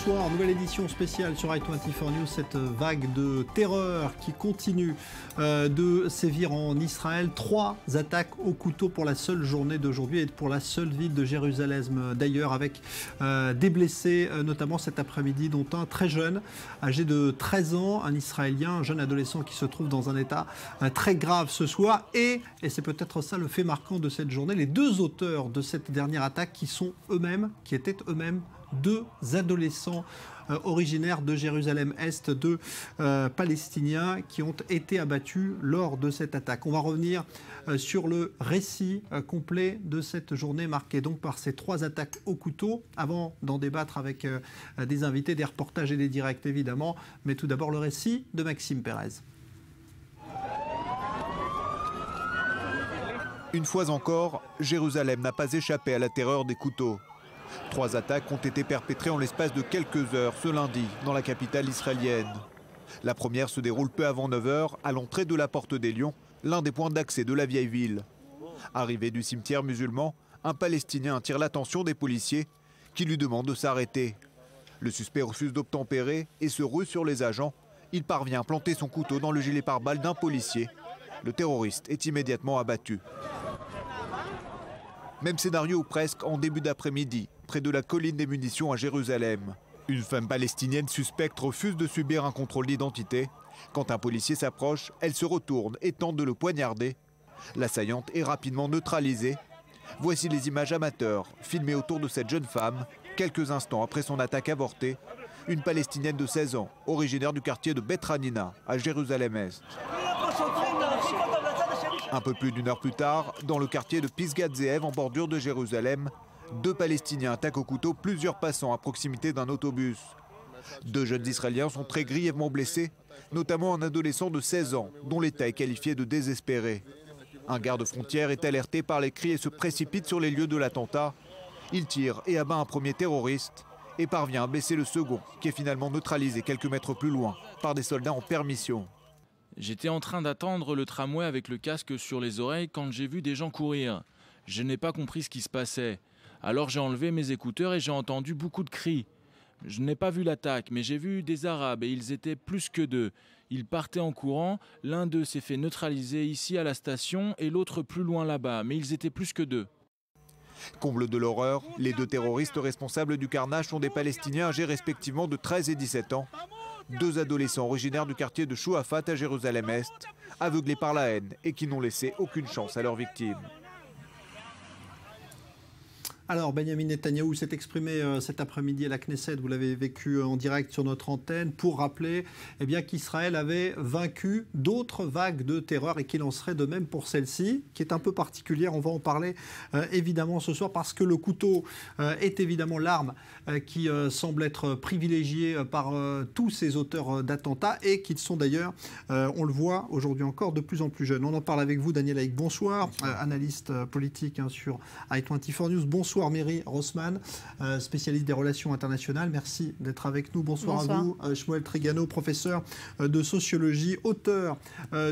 bonsoir. Nouvelle édition spéciale sur i24 News. Cette vague de terreur qui continue de sévir en Israël. 3 attaques au couteau pour la seule journée d'aujourd'hui et pour la seule ville de Jérusalem d'ailleurs, avec des blessés, notamment cet après-midi, dont un très jeune, âgé de 13 ans, un Israélien, un jeune adolescent qui se trouve dans un état très grave ce soir. Et c'est peut-être ça le fait marquant de cette journée, les 2 auteurs de cette dernière attaque qui étaient eux-mêmes 2 adolescents originaires de Jérusalem-Est, 2 Palestiniens qui ont été abattus lors de cette attaque. On va revenir sur le récit complet de cette journée marquée donc par ces 3 attaques au couteau, avant d'en débattre avec des invités, des reportages et des directs évidemment. Mais tout d'abord le récit de Maxime Pérez. Une fois encore, Jérusalem n'a pas échappé à la terreur des couteaux. 3 attaques ont été perpétrées en l'espace de quelques heures ce lundi dans la capitale israélienne. La première se déroule peu avant 9 h à l'entrée de la Porte des Lions, l'un des points d'accès de la vieille ville. Arrivé du cimetière musulman, un Palestinien attire l'attention des policiers qui lui demandent de s'arrêter. Le suspect refuse d'obtempérer et se rue sur les agents. Il parvient à planter son couteau dans le gilet pare-balles d'un policier. Le terroriste est immédiatement abattu. Même scénario ou presque en début d'après-midi, près de la colline des munitions à Jérusalem. Une femme palestinienne suspecte refuse de subir un contrôle d'identité. Quand un policier s'approche, elle se retourne et tente de le poignarder. L'assaillante est rapidement neutralisée. Voici les images amateurs filmées autour de cette jeune femme, quelques instants après son attaque avortée. Une Palestinienne de 16 ans, originaire du quartier de Beth Hanina, à Jérusalem-Est. Un peu plus d'1 heure plus tard, dans le quartier de Pisgat Ze'ev, en bordure de Jérusalem, 2 Palestiniens attaquent au couteau plusieurs passants à proximité d'un autobus. 2 jeunes Israéliens sont très grièvement blessés, notamment un adolescent de 16 ans, dont l'état est qualifié de désespéré. Un garde-frontière est alerté par les cris et se précipite sur les lieux de l'attentat. Il tire et abat un premier terroriste et parvient à blesser le second, qui est finalement neutralisé quelques mètres plus loin par des soldats en permission. J'étais en train d'attendre le tramway avec le casque sur les oreilles quand j'ai vu des gens courir. Je n'ai pas compris ce qui se passait. Alors j'ai enlevé mes écouteurs et j'ai entendu beaucoup de cris. Je n'ai pas vu l'attaque, mais j'ai vu des Arabes et ils étaient plus que 2. Ils partaient en courant, l'un d'eux s'est fait neutraliser ici à la station et l'autre plus loin là-bas, mais ils étaient plus que 2. Comble de l'horreur, les 2 terroristes responsables du carnage sont des Palestiniens âgés respectivement de 13 et 17 ans. 2 adolescents originaires du quartier de Chouafat à Jérusalem-Est, aveuglés par la haine et qui n'ont laissé aucune chance à leurs victimes. Alors, Benjamin Netanyahou s'est exprimé cet après-midi à la Knesset, vous l'avez vécu en direct sur notre antenne, pour rappeler qu'Israël avait vaincu d'autres vagues de terreur et qu'il en serait de même pour celle-ci, qui est un peu particulière. On va en parler évidemment ce soir, parce que le couteau est évidemment l'arme qui semble être privilégiée par tous ces auteurs d'attentats et qui sont d'ailleurs, on le voit aujourd'hui encore, de plus en plus jeunes. On en parle avec vous, Daniel Haïk. Bonsoir, analyste politique sur i24 News. Bonsoir Mary Rossman, spécialiste des relations internationales. Merci d'être avec nous. Bonsoir à vous. Shmuel Trigano, professeur de sociologie, auteur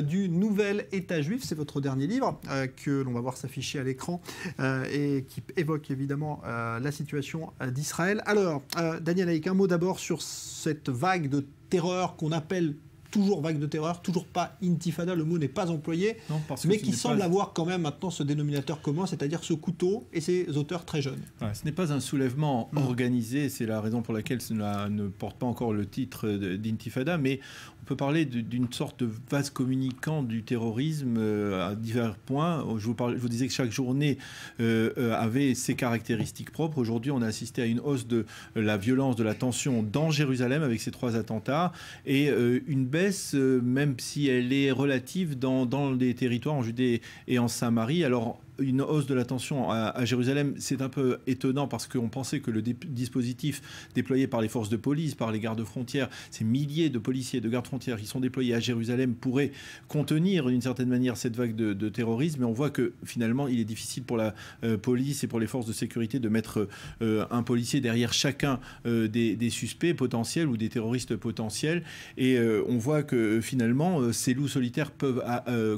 du Nouvel État juif. C'est votre dernier livre que l'on va voir s'afficher à l'écran et qui évoque évidemment la situation d'Israël. Alors, Daniel Haïk, un mot d'abord sur cette vague de terreur qu'on appelle toujours vague de terreur, toujours pas intifada, le mot n'est pas employé, non, mais qui semble avoir quand même maintenant ce dénominateur commun, c'est-à-dire ce couteau et ces auteurs très jeunes. Ouais, ce n'est pas un soulèvement organisé, c'est la raison pour laquelle cela ne porte pas encore le titre d'intifada, mais on peut parler d'une sorte de vase communicant du terrorisme à divers points. Je vous disais que chaque journée avait ses caractéristiques propres. Aujourd'hui, on a assisté à une hausse de la violence, de la tension dans Jérusalem avec ces 3 attentats et une baisse, même si elle est relative dans les territoires en Judée et en Samarie. Alors, une hausse de la tension à Jérusalem, c'est un peu étonnant parce qu'on pensait que le dispositif déployé par les forces de police, par les gardes-frontières, ces milliers de policiers, de gardes-frontières qui sont déployés à Jérusalem pourraient contenir d'une certaine manière cette vague de terrorisme. Mais on voit que finalement, il est difficile pour la police et pour les forces de sécurité de mettre un policier derrière chacun des suspects potentiels ou des terroristes potentiels. Et on voit que finalement, ces loups solitaires peuvent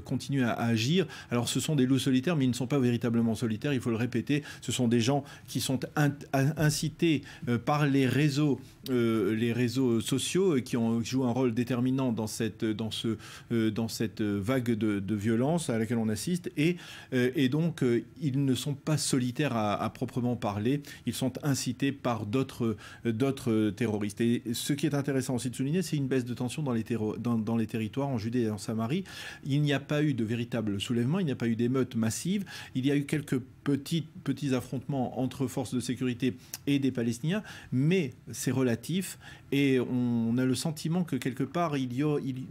continuer à agir. Alors ce sont des loups solitaires, mais ils ne sont pas pas véritablement solitaires, il faut le répéter. Ce sont des gens qui sont incités par les réseaux sociaux qui jouent un rôle déterminant dans cette vague de violence à laquelle on assiste. Et donc, ils ne sont pas solitaires à proprement parler. Ils sont incités par d'autres terroristes. Et ce qui est intéressant aussi de souligner, c'est une baisse de tension dans les territoires, en Judée et en Samarie. Il n'y a pas eu de véritable soulèvement, il n'y a pas eu d'émeutes massives. Il y a eu quelques petits affrontements entre forces de sécurité et des Palestiniens, mais c'est relatif et on a le sentiment que quelque part il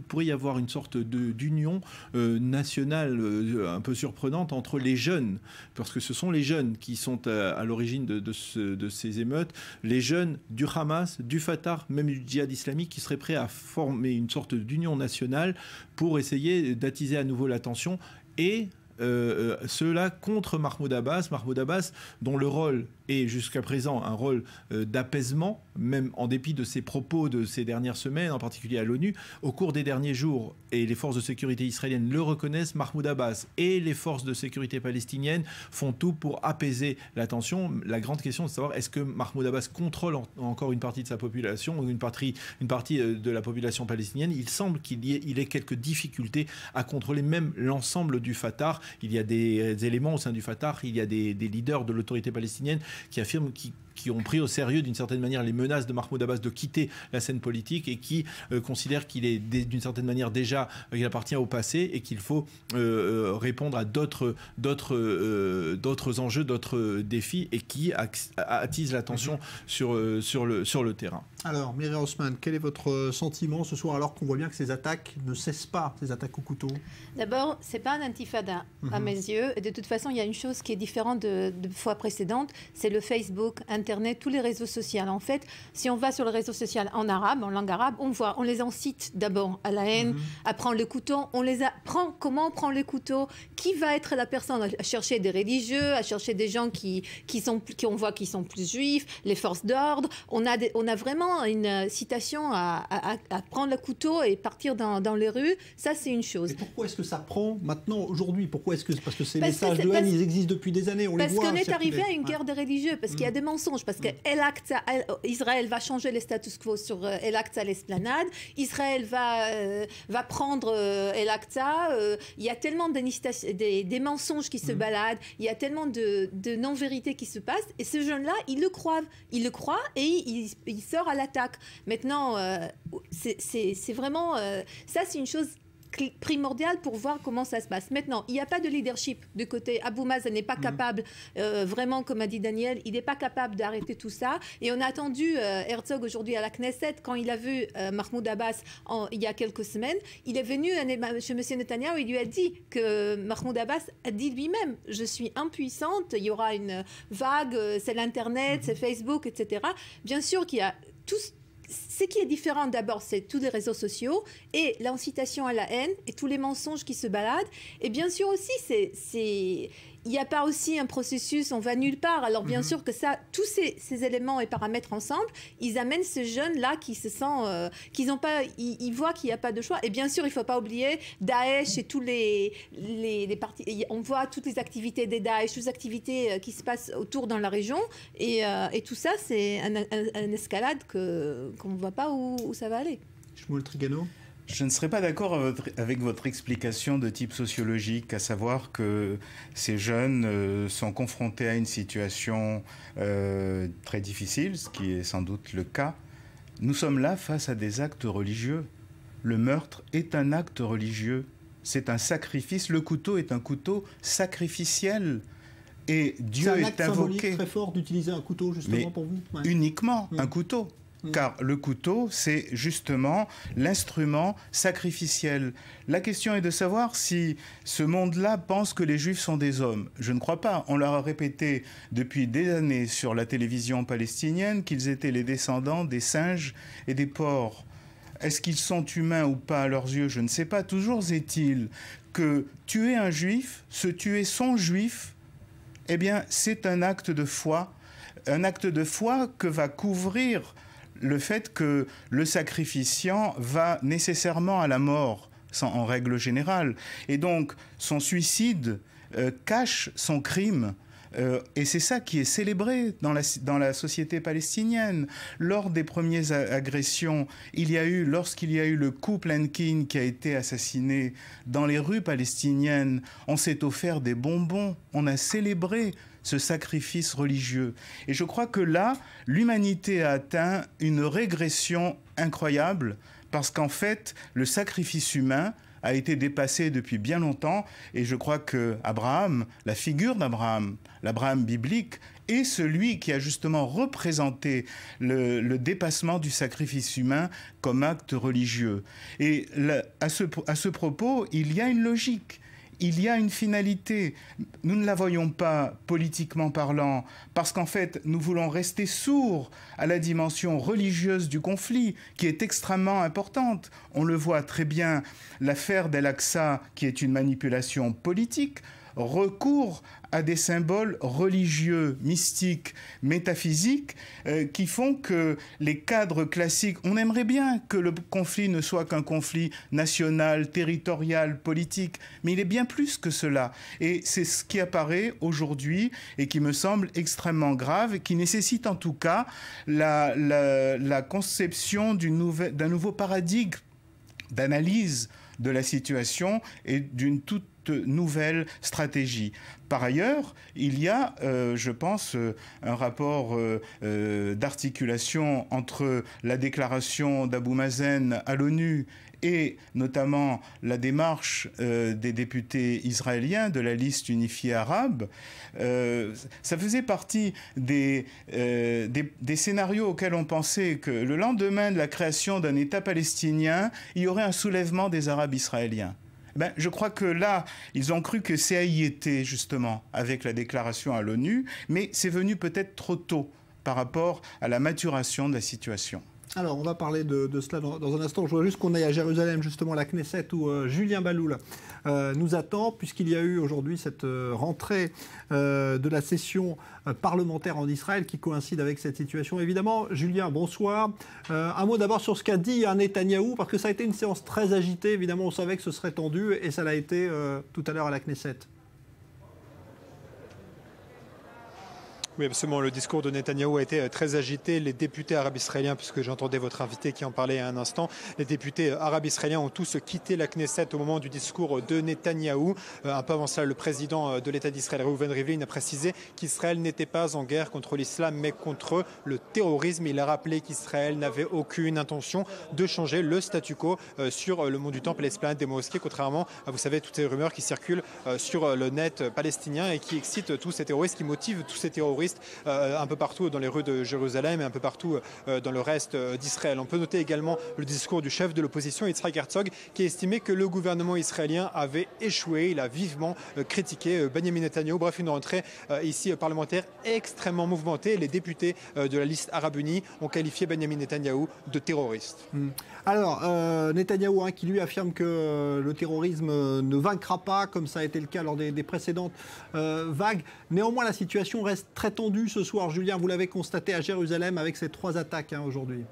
pourrait y avoir une sorte d'union nationale un peu surprenante entre les jeunes, parce que ce sont les jeunes qui sont à l'origine de ces émeutes, les jeunes du Hamas, du Fatah, même du djihad islamique, qui seraient prêts à former une sorte d'union nationale pour essayer d'attiser à nouveau l'attention et cela contre Mahmoud Abbas, dont le rôle est jusqu'à présent un rôle d'apaisement, même en dépit de ses propos de ces dernières semaines, en particulier à l'ONU. Au cours des derniers jours, et les forces de sécurité israéliennes le reconnaissent, Mahmoud Abbas et les forces de sécurité palestiniennes font tout pour apaiser la tension. La grande question est de savoir, est-ce que Mahmoud Abbas contrôle encore une partie de sa population, ou une partie de la population palestinienne? Il semble qu'il ait quelques difficultés à contrôler même l'ensemble du Fatah. Il y a des éléments au sein du Fatah, il y a des leaders de l'autorité palestinienne qui affirment qui ont pris au sérieux d'une certaine manière les menaces de Mahmoud Abbas de quitter la scène politique et qui considèrent qu'il est d'une certaine manière déjà, il appartient au passé et qu'il faut répondre à d'autres enjeux, d'autres défis et qui attisent l'attention sur le terrain. Alors, Myriam Haussmann, quel est votre sentiment ce soir alors qu'on voit bien que ces attaques ne cessent pas, ces attaques au couteau? D'abord, ce n'est pas un intifada à mes yeux. Et de toute façon, il y a une chose qui est différente de fois précédentes, c'est le Facebook, Internet, tous les réseaux sociaux. En fait, si on va sur le réseau social en arabe, en langue arabe, on les incite d'abord à la haine, à prendre le couteau. On les apprend comment on prend le couteau, qui va être la personne, à chercher des religieux, à chercher des gens on voit qui sont plus juifs, les forces d'ordre. On a vraiment une citation à prendre le couteau et partir dans les rues. Ça, c'est une chose. Et pourquoi est-ce que ça prend maintenant, aujourd'hui? Parce que ces messages de haine, ils existent depuis des années, on les voit. Parce qu'on est arrivé à une guerre de religieux, parce qu'il y a des mensonges, parce que Israël va changer le status quo sur El Aqsa, l'esplanade. Israël va prendre El Aqsa. Il y a tellement des mensonges qui se baladent, il y a tellement de non-vérités qui se passent, et ces jeunes-là, ils le croient. Ils le croient et ils sortent à l'attaque. Maintenant, c'est vraiment... ça, c'est une chose primordial pour voir comment ça se passe. Maintenant, il n'y a pas de leadership de côté. Abou Mazen n'est pas capable, vraiment, comme a dit Daniel, il n'est pas capable d'arrêter tout ça. Et on a attendu Herzog aujourd'hui à la Knesset, quand il a vu Mahmoud Abbas il y a quelques semaines, il est venu chez M. Netanyahou, il lui a dit que Mahmoud Abbas a dit lui-même, je suis impuissante, il y aura une vague, c'est l'Internet, c'est Facebook, etc. Bien sûr qu'il y a tous... Ce qui est différent d'abord, c'est tous les réseaux sociaux et l'incitation à la haine et tous les mensonges qui se baladent. Et bien sûr aussi, il n'y a pas aussi un processus, on va nulle part. Alors bien sûr que ça, tous ces éléments et paramètres ensemble, ils amènent ces jeunes-là qui se sentent, ils voient qu'il n'y a pas de choix. Et bien sûr, il ne faut pas oublier Daesh et tous les partis. On voit toutes les activités des Daesh, toutes les activités qui se passent autour dans la région. Et tout ça, c'est une escalade qu'on ne voit pas où ça va aller. Shmuel Trigano. Je ne serais pas d'accord avec votre explication de type sociologique, à savoir que ces jeunes sont confrontés à une situation très difficile, ce qui est sans doute le cas. Nous sommes là face à des actes religieux. Le meurtre est un acte religieux. C'est un sacrifice. Le couteau est un couteau sacrificiel. Et Dieu est invoqué. C'est un acte symbolique très fort d'utiliser un couteau, justement, pour vous. Ouais. Uniquement un couteau. Car le couteau, c'est justement l'instrument sacrificiel. La question est de savoir si ce monde-là pense que les Juifs sont des hommes. Je ne crois pas. On leur a répété depuis des années sur la télévision palestinienne qu'ils étaient les descendants des singes et des porcs. Est-ce qu'ils sont humains ou pas à leurs yeux? Je ne sais pas. Toujours est-il que tuer un Juif, se tuer son Juif, eh bien, c'est un acte de foi. Un acte de foi que va couvrir le fait que le sacrificiant va nécessairement à la mort, en règle générale. Et donc, son suicide cache son crime. Et c'est ça qui est célébré dans la société palestinienne. Lors des premières agressions, lorsqu'il y a eu le couple Henkin qui a été assassiné dans les rues palestiniennes, on s'est offert des bonbons, on a célébré ce sacrifice religieux. Et je crois que là, l'humanité a atteint une régression incroyable, parce qu'en fait, le sacrifice humain a été dépassé depuis bien longtemps, et je crois que Abraham, la figure d'Abraham, l'Abraham biblique, est celui qui a justement représenté le dépassement du sacrifice humain comme acte religieux. Et à ce propos, il y a une logique. Il y a une finalité. Nous ne la voyons pas politiquement parlant, parce qu'en fait, nous voulons rester sourds à la dimension religieuse du conflit, qui est extrêmement importante. On le voit très bien, l'affaire d'Al-Aqsa, qui est une manipulation politique, recourt à des symboles religieux, mystiques, métaphysiques, qui font que les cadres classiques, on aimerait bien que le conflit ne soit qu'un conflit national, territorial, politique, mais il est bien plus que cela. Et c'est ce qui apparaît aujourd'hui et qui me semble extrêmement grave, et qui nécessite en tout cas la conception d'un nouveau paradigme d'analyse de la situation et d'une toute nouvelle stratégie. Par ailleurs, il y a, je pense, un rapport d'articulation entre la déclaration d'Abou Mazen à l'ONU et notamment la démarche des députés israéliens de la liste unifiée arabe. Ça faisait partie des scénarios auxquels on pensait que le lendemain de la création d'un État palestinien, il y aurait un soulèvement des Arabes israéliens. Je crois que là, ils ont cru que ça y était, justement, avec la déclaration à l'ONU, mais c'est venu peut-être trop tôt par rapport à la maturation de la situation. Alors, on va parler de cela dans un instant. Je voudrais juste qu'on aille à Jérusalem, justement, à la Knesset, où Julien Baloul nous attend, puisqu'il y a eu aujourd'hui cette rentrée de la session parlementaire en Israël qui coïncide avec cette situation. Évidemment, Julien, bonsoir. Un mot d'abord sur ce qu'a dit Netanyahou, parce que ça a été une séance très agitée. Évidemment, on savait que ce serait tendu, et ça l'a été tout à l'heure à la Knesset. Oui, absolument. Le discours de Netanyahou a été très agité. Les députés arabes israéliens, puisque j'entendais votre invité qui en parlait à un instant, les députés arabes israéliens ont tous quitté la Knesset au moment du discours de Netanyahou. Un peu avant cela, le président de l'État d'Israël, Reuven Rivlin, a précisé qu'Israël n'était pas en guerre contre l'islam, mais contre le terrorisme. Il a rappelé qu'Israël n'avait aucune intention de changer le statu quo sur le mont du Temple et l'esplanade des mosquées, contrairement à, vous savez, toutes ces rumeurs qui circulent sur le net palestinien et qui excitent tous ces terroristes, qui motivent tous ces terroristes un peu partout dans les rues de Jérusalem et un peu partout dans le reste d'Israël. On peut noter également le discours du chef de l'opposition, Yitzhak Herzog, qui a estimé que le gouvernement israélien avait échoué. Il a vivement critiqué Benjamin Netanyahou. Bref, une rentrée ici parlementaire extrêmement mouvementée. Les députés de la liste arabe unie ont qualifié Benjamin Netanyahou de terroriste. Alors, Netanyahou qui lui affirme que le terrorisme ne vaincra pas, comme ça a été le cas lors des précédentes vagues. Néanmoins, la situation reste très tendue ce soir. Julien, vous l'avez constaté à Jérusalem avec ces 3 attaques aujourd'hui.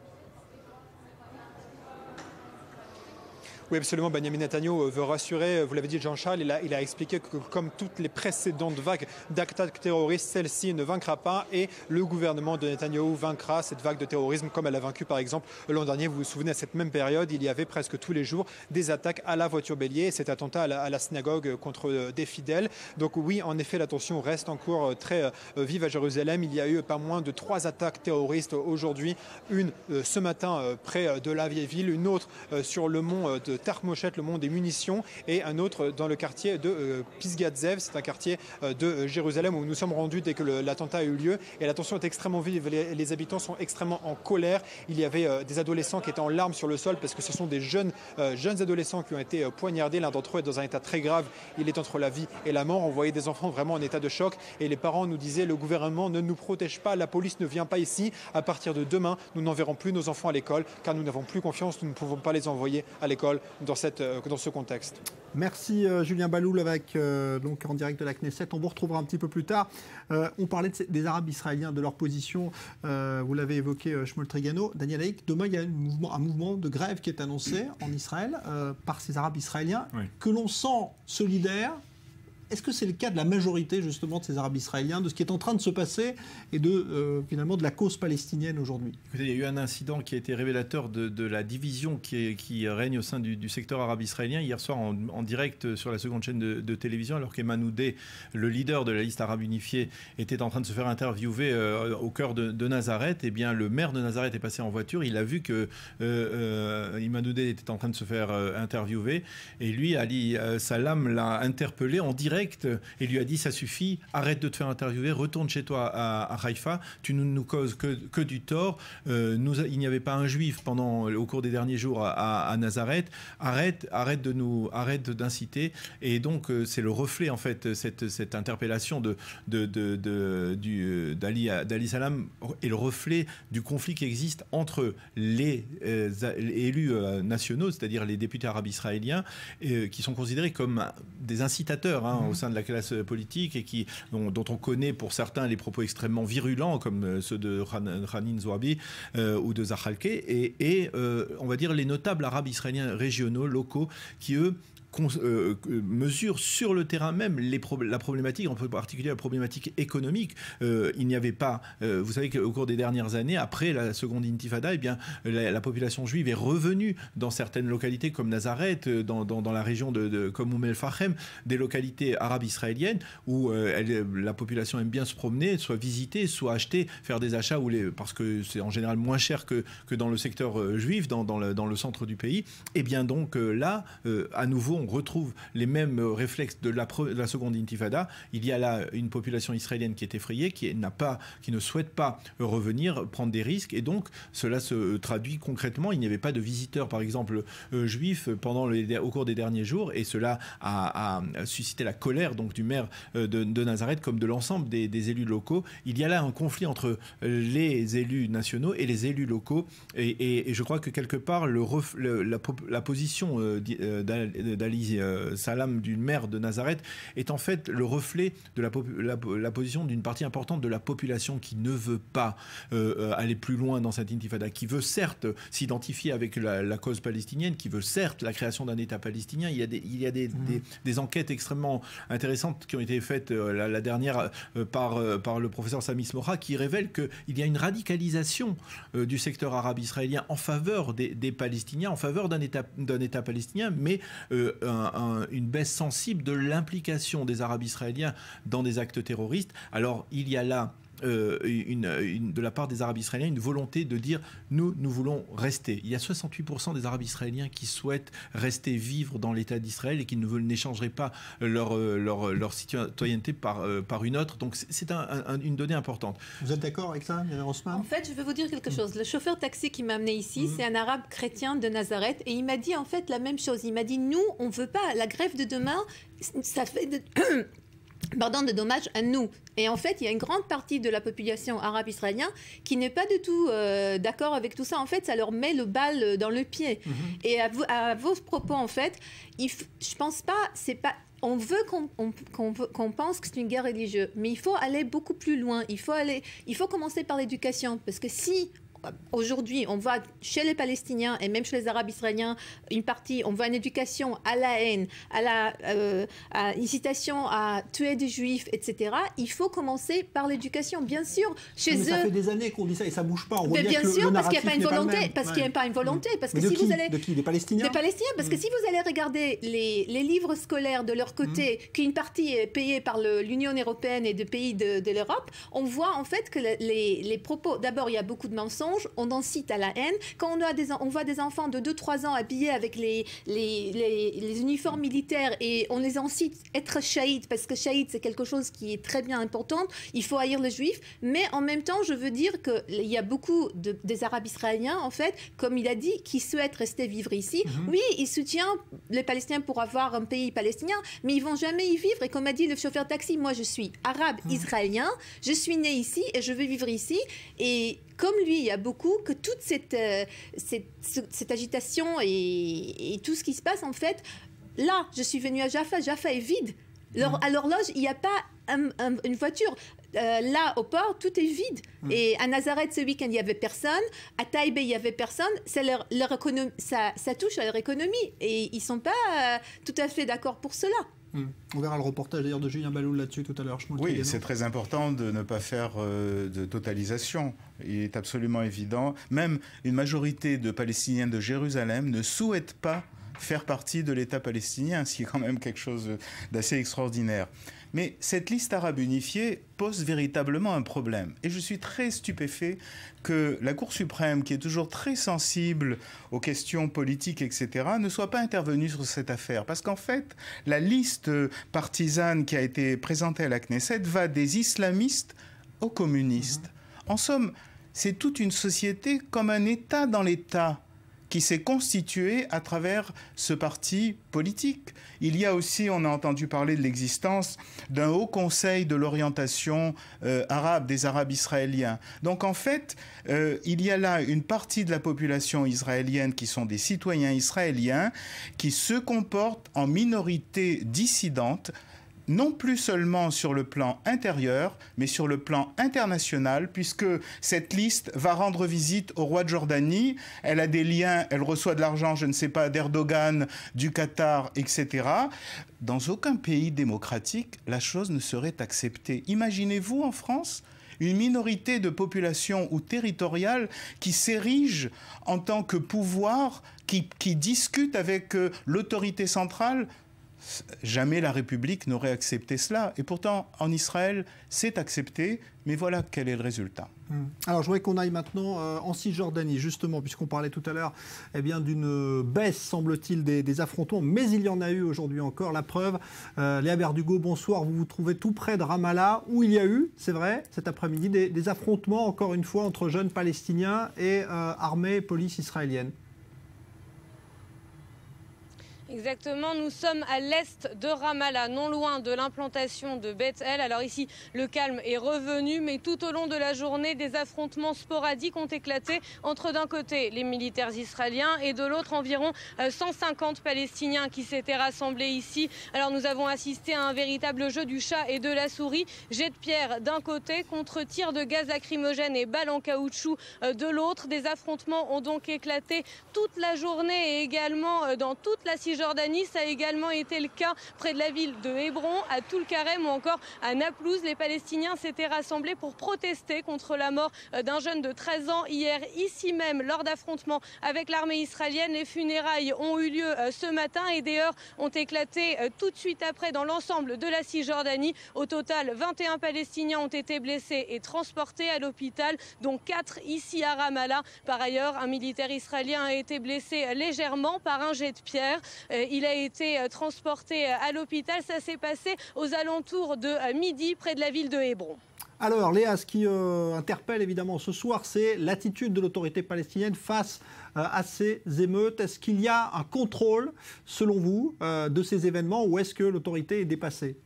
Oui, absolument. Benjamin Netanyahou veut rassurer, vous l'avez dit Jean-Charles, il a expliqué que comme toutes les précédentes vagues d'attaques terroristes, celle-ci ne vaincra pas et le gouvernement de Netanyahou vaincra cette vague de terrorisme comme elle a vaincu par exemple l'an dernier. Vous vous souvenez, à cette même période, il y avait presque tous les jours des attaques à la voiture bélier, cet attentat à la synagogue contre des fidèles. Donc oui, en effet, la tension reste encore très vive à Jérusalem. Il y a eu pas moins de 3 attaques terroristes aujourd'hui, une ce matin près de la vieille ville, une autre sur le mont de Tarmoshet, le mont des munitions, et un autre dans le quartier de Pisgat Zev, c'est un quartier de Jérusalem où nous nous sommes rendus dès que l'attentat a eu lieu, et la tension est extrêmement vive, les habitants sont extrêmement en colère. Il y avait des adolescents qui étaient en larmes sur le sol parce que ce sont des jeunes adolescents qui ont été poignardés. L'un d'entre eux est dans un état très grave, il est entre la vie et la mort. On voyait des enfants vraiment en état de choc et les parents nous disaient: le gouvernement ne nous protège pas, la police ne vient pas ici, à partir de demain nous n'enverrons plus nos enfants à l'école car nous n'avons plus confiance, nous ne pouvons pas les envoyer à l'école dans ce contexte. Merci Julien Baloul avec donc en direct de la Knesset. On vous retrouvera un petit peu plus tard. On parlait des Arabes israéliens, de leur position. Vous l'avez évoqué, Shmuel Trigano. Daniel Haïk, demain il y a un mouvement de grève qui est annoncé en Israël par ces Arabes israéliens que l'on sent solidaires Est-ce que c'est le cas de la majorité justement de ces Arabes israéliens, de ce qui est en train de se passer et finalement de la cause palestinienne aujourd'hui? Il y a eu un incident qui a été révélateur de la division qui règne au sein du secteur arabe israélien hier soir en direct sur la seconde chaîne de télévision, alors qu'Ayman Oudeh, le leader de la liste arabe unifiée, était en train de se faire interviewer au cœur de Nazareth. Eh bien, le maire de Nazareth est passé en voiture, il a vu que Ayman Oudeh était en train de se faire interviewer, et lui, Ali Salam, l'a interpellé en direct et lui a dit: ça suffit, arrête de te faire interviewer, retourne chez toi à Haïfa, tu ne nous causes que du tort. Il n'y avait pas un juif au cours des derniers jours à Nazareth, arrête d'inciter. Et donc c'est le reflet, en fait, cette interpellation d'Ali Salam est le reflet du conflit qui existe entre les élus nationaux, c'est-à-dire les députés arabes israéliens, qui sont considérés comme des incitateurs au sein de la classe politique, et dont on connaît pour certains les propos extrêmement virulents, comme ceux de Hanin Zouabi ou de Zahalke, et on va dire les notables arabes israéliens régionaux, locaux, qui eux mesure sur le terrain même la problématique, en particulier la problématique économique. Il n'y avait pas, vous savez qu'au cours des dernières années, après la seconde intifada, eh bien, la population juive est revenue dans certaines localités comme Nazareth, dans la région comme Oum el-Fachem, des localités arabes israéliennes où la population aime bien se promener, soit visiter, soit acheter, faire des achats, parce que c'est en général moins cher que dans le secteur juif, dans le centre du pays. Et bien donc là, à nouveau, on retrouve les mêmes réflexes de la seconde intifada. Il y a là une population israélienne qui est effrayée, qui ne souhaite pas revenir, prendre des risques, et donc cela se traduit concrètement. Il n'y avait pas de visiteurs, par exemple, juifs au cours des derniers jours, et cela a suscité la colère donc du maire de Nazareth comme de l'ensemble des élus locaux. Il y a là un conflit entre les élus nationaux et les élus locaux, et je crois que quelque part la position d'Ali Salam, du maire de Nazareth, est en fait le reflet de la position d'une partie importante de la population qui ne veut pas aller plus loin dans cette intifada, qui veut certes s'identifier avec la cause palestinienne, qui veut certes la création d'un État palestinien. Il y a des enquêtes extrêmement intéressantes qui ont été faites, la dernière par le professeur Sami Smora, qui révèle qu'il y a une radicalisation du secteur arabe israélien en faveur des Palestiniens, en faveur d'un État palestinien, mais une baisse sensible de l'implication des Arabes israéliens dans des actes terroristes. Alors il y a là de la part des Arabes israéliens une volonté de dire nous voulons rester. Il y a 68% des Arabes israéliens qui souhaitent rester vivre dans l'État d'Israël et qui n'échangeraient pas leur citoyenneté par une autre. Donc c'est une donnée importante. Vous êtes d'accord avec ça, Osman? En fait, je vais vous dire quelque chose. Le chauffeur taxi qui m'a amené ici, c'est un arabe chrétien de Nazareth, et il m'a dit en fait la même chose. Il m'a dit: nous, on ne veut pas la grève de demain, ça fait de dommages à nous. Et en fait, il y a une grande partie de la population arabe israélienne qui n'est pas du tout d'accord avec tout ça. En fait, ça leur met le bal dans le pied. Et à vos propos, en fait, je pense pas, c'est pas... On veut qu'on pense que c'est une guerre religieuse, mais il faut aller beaucoup plus loin. Il faut commencer par l'éducation, parce que si aujourd'hui, on voit chez les Palestiniens et même chez les Arabes israéliens, une partie, on voit une éducation à la haine, à incitation à tuer des Juifs, etc. Il faut commencer par l'éducation, bien sûr. Chez eux, ça fait des années qu'on dit ça et ça bouge pas. On voit bien bien sûr, que parce qu'il n'y a pas une volonté. Parce qu'il n'y a pas une volonté. Parce que si vous allez de qui? Des Palestiniens? Des Palestiniens, parce que si vous allez regarder les livres scolaires de leur côté, qu'une partie est payée par l'Union européenne et des pays de l'Europe, on voit en fait que les propos. D'abord, il y a beaucoup de mensonges. On incite à la haine. Quand on voit des enfants de 2-3 ans habillés avec les uniformes militaires et on les incite à être shahids, parce que shahid, c'est quelque chose qui est très bien important. Il faut haïr les Juifs. Mais en même temps, je veux dire qu'il y a beaucoup des Arabes israéliens, en fait, comme il a dit, qui souhaitent rester vivre ici. Oui, ils soutiennent les Palestiniens pour avoir un pays palestinien, mais ils vont jamais y vivre. Et comme a dit le chauffeur taxi, moi, je suis arabe israélien, je suis né ici et je veux vivre ici. Et comme lui, il y a beaucoup que toute cette agitation et tout ce qui se passe, en fait, là, je suis venue à Jaffa, Jaffa est vide. À l'horloge, il n'y a pas une voiture. Là, au port, tout est vide. Et à Nazareth, ce week-end, il n'y avait personne. À Taïbé, il n'y avait personne. Ça touche à leur économie. Et ils ne sont pas tout à fait d'accord pour cela. On verra le reportage d'ailleurs de Julien Balloul là-dessus tout à l'heure. Oui, c'est très important de ne pas faire de totalisation. Il est absolument évident. Même une majorité de Palestiniens de Jérusalem ne souhaitent pas faire partie de l'État palestinien, ce qui est quand même quelque chose d'assez extraordinaire. Mais cette liste arabe unifiée pose véritablement un problème. Et je suis très stupéfait que la Cour suprême, qui est toujours très sensible aux questions politiques, etc., ne soit pas intervenue sur cette affaire. Parce qu'en fait, la liste partisane qui a été présentée à la Knesset va des islamistes aux communistes. En somme, c'est toute une société comme un État dans l'État qui s'est constitué à travers ce parti politique. Il y a aussi, on a entendu parler de l'existence d'un haut conseil de l'orientation arabe, des Arabes israéliens. Donc en fait, il y a là une partie de la population israélienne qui sont des citoyens israéliens qui se comportent en minorité dissidente, non plus seulement sur le plan intérieur, mais sur le plan international, puisque cette liste va rendre visite au roi de Jordanie. Elle a des liens, elle reçoit de l'argent, je ne sais pas, d'Erdogan, du Qatar, etc. Dans aucun pays démocratique, la chose ne serait acceptée. Imaginez-vous en France une minorité de population ou territoriale qui s'érige en tant que pouvoir, qui discute avec l'autorité centrale. Jamais la République n'aurait accepté cela. Et pourtant, en Israël, c'est accepté. Mais voilà quel est le résultat. Alors, je voudrais qu'on aille maintenant en Cisjordanie, justement, puisqu'on parlait tout à l'heure d'une baisse, semble-t-il, des affrontements. Mais il y en a eu aujourd'hui encore. La preuve, Léa Berdugo, bonsoir. Vous vous trouvez tout près de Ramallah, où il y a eu, c'est vrai, cet après-midi, des affrontements, encore une fois, entre jeunes Palestiniens et armée et police israélienne. Exactement, nous sommes à l'est de Ramallah, non loin de l'implantation de Beth El. Alors ici, le calme est revenu, mais tout au long de la journée, des affrontements sporadiques ont éclaté entre d'un côté les militaires israéliens et de l'autre environ 150 Palestiniens qui s'étaient rassemblés ici. Alors nous avons assisté à un véritable jeu du chat et de la souris. Jet de pierre d'un côté contre tir de gaz lacrymogène et balles en caoutchouc de l'autre. Des affrontements ont donc éclaté toute la journée et également dans toute la Cisjordanie. Ça a également été le cas près de la ville de Hébron, à Toul-Karem ou encore à Naplouse. Les Palestiniens s'étaient rassemblés pour protester contre la mort d'un jeune de 13 ans hier, ici même, lors d'affrontements avec l'armée israélienne. Les funérailles ont eu lieu ce matin et des heurts ont éclaté tout de suite après dans l'ensemble de la Cisjordanie. Au total, 21 Palestiniens ont été blessés et transportés à l'hôpital, dont 4 ici à Ramallah. Par ailleurs, un militaire israélien a été blessé légèrement par un jet de pierre. Il a été transporté à l'hôpital. Ça s'est passé aux alentours de midi, près de la ville de Hébron. Alors Léa, ce qui interpelle évidemment ce soir, c'est l'attitude de l'autorité palestinienne face à ces émeutes. Est-ce qu'il y a un contrôle, selon vous, de ces événements, ou est-ce que l'autorité est dépassée ?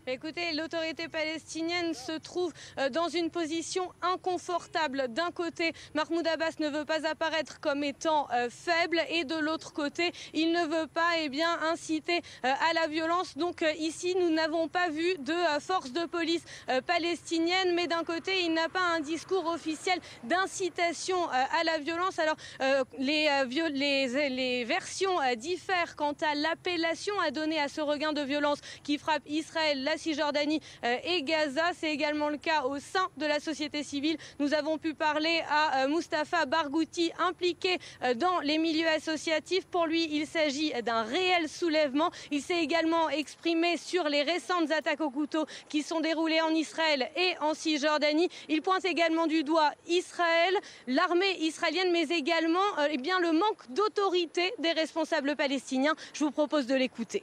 Écoutez, l'autorité palestinienne se trouve dans une position inconfortable. D'un côté, Mahmoud Abbas ne veut pas apparaître comme étant faible et de l'autre côté, il ne veut pas inciter à la violence. Donc ici, nous n'avons pas vu de force de police palestinienne, mais d'un côté, il n'a pas un discours officiel d'incitation à la violence. Alors, les versions diffèrent quant à l'appellation à donner à ce regain de violence qui frappe Israël, la Cisjordanie et Gaza. C'est également le cas au sein de la société civile. Nous avons pu parler à Mustapha Barghouti, impliqué dans les milieux associatifs. Pour lui, il s'agit d'un réel soulèvement. Il s'est également exprimé sur les récentes attaques au couteau qui sont déroulées en Israël et en Cisjordanie. Il pointe également du doigt Israël, l'armée israélienne, mais également le manque d'autorité des responsables palestiniens. Je vous propose de l'écouter.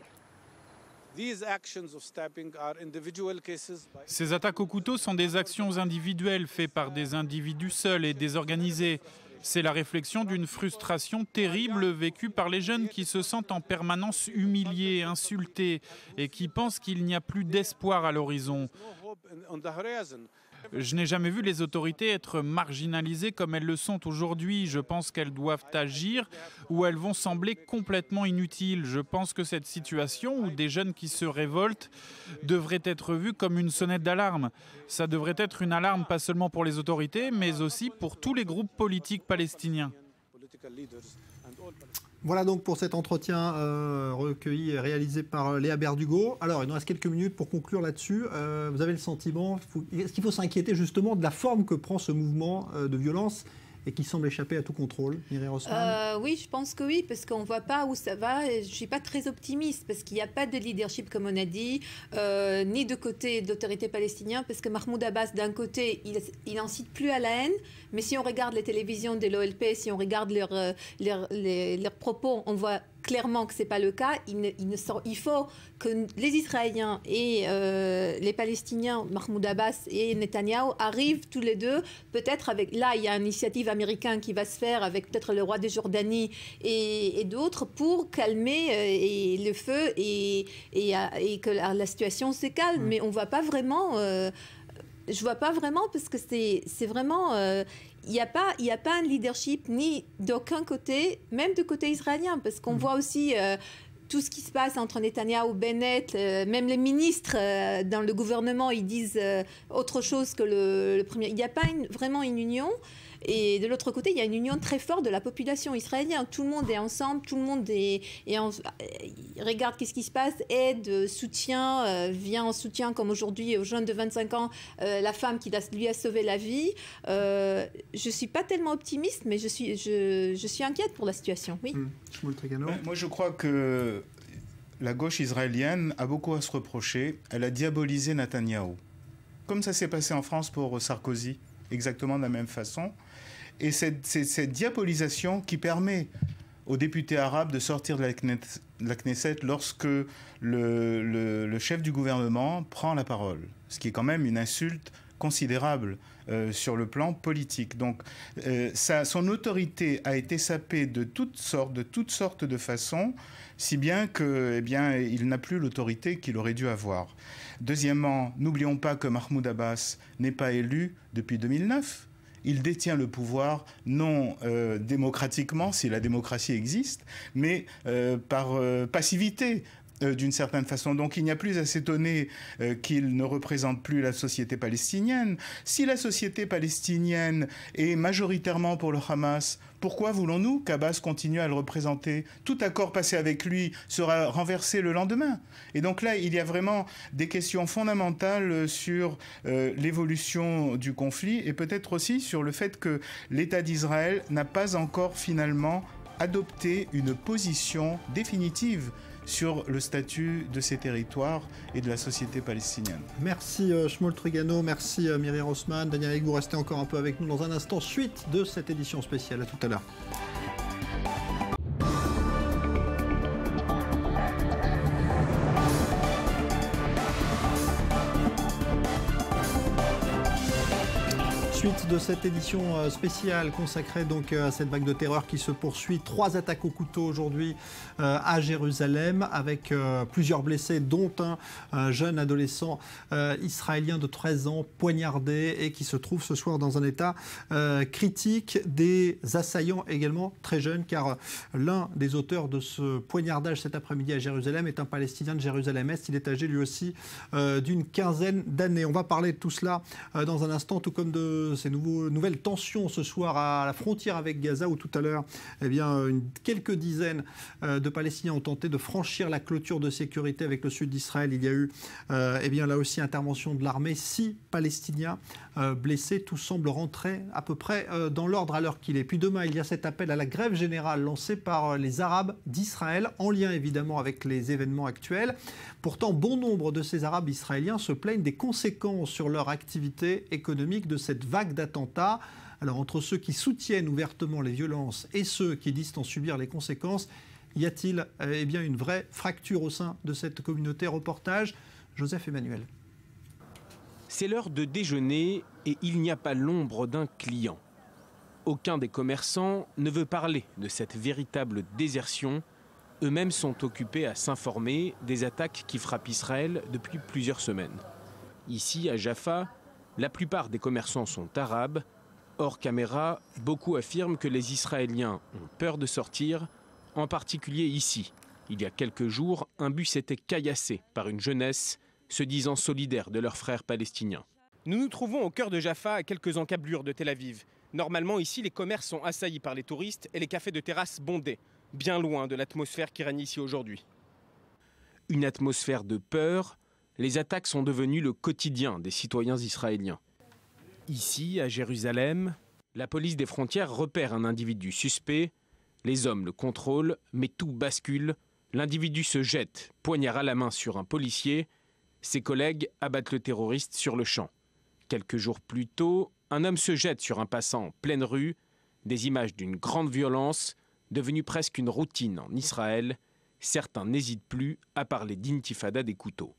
Ces attaques au couteau sont des actions individuelles faites par des individus seuls et désorganisés. C'est la réflexion d'une frustration terrible vécue par les jeunes qui se sentent en permanence humiliés, insultés et qui pensent qu'il n'y a plus d'espoir à l'horizon. Je n'ai jamais vu les autorités être marginalisées comme elles le sont aujourd'hui. Je pense qu'elles doivent agir ou elles vont sembler complètement inutiles. Je pense que cette situation où des jeunes qui se révoltent devrait être vue comme une sonnette d'alarme. Ça devrait être une alarme pas seulement pour les autorités, mais aussi pour tous les groupes politiques palestiniens. Voilà donc pour cet entretien recueilli et réalisé par Léa Berdugo. Alors, il nous reste quelques minutes pour conclure là-dessus. Vous avez le sentiment, est-ce qu'il faut s'inquiéter justement de la forme que prend ce mouvement de violence et qui semble échapper à tout contrôle, Myriam Rossmann? Oui, je pense que oui, parce qu'on ne voit pas où ça va. Je ne suis pas très optimiste, parce qu'il n'y a pas de leadership, comme on a dit, ni de côté de l'autorité palestinienne, parce que Mahmoud Abbas, d'un côté, il n'incite plus à la haine, mais si on regarde les télévisions de l'OLP, si on regarde leurs propos, on voit clairement que ce n'est pas le cas. Il faut que les Israéliens et les Palestiniens, Mahmoud Abbas et Netanyahou, arrivent tous les deux, peut-être avec... Là, il y a une initiative américaine qui va se faire avec peut-être le roi de Jordanie et d'autres pour calmer le feu et que la situation se calme. Mais on ne voit pas vraiment... je ne vois pas vraiment, parce que c'est vraiment... il n'y a pas un leadership ni d'aucun côté, même du côté israélien, parce qu'on voit aussi tout ce qui se passe entre Netanyahou, Bennett, même les ministres dans le gouvernement, ils disent autre chose que le premier. Il n'y a pas vraiment une union. Et de l'autre côté, il y a une union très forte de la population israélienne. Tout le monde est ensemble, tout le monde regarde qu'est-ce qui se passe, aide, soutien, vient en soutien, comme aujourd'hui, aux jeunes de 25 ans, la femme qui lui a sauvé la vie. Je ne suis pas tellement optimiste, mais je suis inquiète pour la situation, oui. Moi, je crois que la gauche israélienne a beaucoup à se reprocher. Elle a diabolisé Netanyahou. Comme ça s'est passé en France pour Sarkozy, exactement de la même façon. Et cette diabolisation qui permet aux députés arabes de sortir de la Knesset lorsque le chef du gouvernement prend la parole, ce qui est quand même une insulte considérable sur le plan politique. Donc son autorité a été sapée de toutes sortes de façons, si bien que, il n'a plus l'autorité qu'il aurait dû avoir. Deuxièmement, n'oublions pas que Mahmoud Abbas n'est pas élu depuis 2009. Il détient le pouvoir non démocratiquement, si la démocratie existe, mais par passivité. D'une certaine façon. Donc il n'y a plus à s'étonner qu'il ne représente plus la société palestinienne. Si la société palestinienne est majoritairement pour le Hamas, pourquoi voulons-nous qu'Abbas continue à le représenter? Tout accord passé avec lui sera renversé le lendemain. Et donc là, il y a vraiment des questions fondamentales sur l'évolution du conflit et peut-être aussi sur le fait que l'État d'Israël n'a pas encore finalement adopté une position définitive sur le statut de ces territoires et de la société palestinienne. Merci Shmuel Trigano, merci Myriam Rossmann. Daniel Haig, vous restez encore un peu avec nous dans un instant, suite de cette édition spéciale. À tout à l'heure. Suite de cette édition spéciale consacrée donc à cette vague de terreur qui se poursuit. 3 attaques au couteau aujourd'hui à Jérusalem avec plusieurs blessés, dont un jeune adolescent israélien de 13 ans poignardé et qui se trouve ce soir dans un état critique. Des assaillants également très jeunes, car l'un des auteurs de ce poignardage cet après-midi à Jérusalem est un Palestinien de Jérusalem-Est. Il est âgé lui aussi d'une quinzaine d'années. On va parler de tout cela dans un instant, tout comme de ces nouvelles tensions ce soir à la frontière avec Gaza, où tout à l'heure, quelques dizaines de Palestiniens ont tenté de franchir la clôture de sécurité avec le sud d'Israël. Il y a eu là aussi intervention de l'armée. 6 Palestiniens blessés. Tout semble rentrer à peu près dans l'ordre à l'heure qu'il est. Puis demain, il y a cet appel à la grève générale lancé par les Arabes d'Israël, en lien évidemment avec les événements actuels. Pourtant, bon nombre de ces Arabes israéliens se plaignent des conséquences sur leur activité économique de cette vague d'attentats. Alors, entre ceux qui soutiennent ouvertement les violences et ceux qui disent en subir les conséquences, y a-t-il une vraie fracture au sein de cette communauté? Reportage, Joseph Emmanuel. C'est l'heure de déjeuner et il n'y a pas l'ombre d'un client. Aucun des commerçants ne veut parler de cette véritable désertion. Eux-mêmes sont occupés à s'informer des attaques qui frappent Israël depuis plusieurs semaines. Ici, à Jaffa, la plupart des commerçants sont arabes. Hors caméra, beaucoup affirment que les Israéliens ont peur de sortir, en particulier ici. Il y a quelques jours, un bus était caillassé par une jeunesse se disant solidaire de leurs frères palestiniens. Nous nous trouvons au cœur de Jaffa, à quelques encablures de Tel Aviv. Normalement, ici, les commerces sont assaillis par les touristes et les cafés de terrasse bondés, bien loin de l'atmosphère qui règne ici aujourd'hui. Une atmosphère de peur, les attaques sont devenues le quotidien des citoyens israéliens. Ici, à Jérusalem, la police des frontières repère un individu suspect, les hommes le contrôlent, mais tout bascule. L'individu se jette, poignard à la main sur un policier. Ses collègues abattent le terroriste sur le champ. Quelques jours plus tôt, un homme se jette sur un passant en pleine rue. Des images d'une grande violence, devenue presque une routine en Israël. Certains n'hésitent plus à parler d'intifada des couteaux.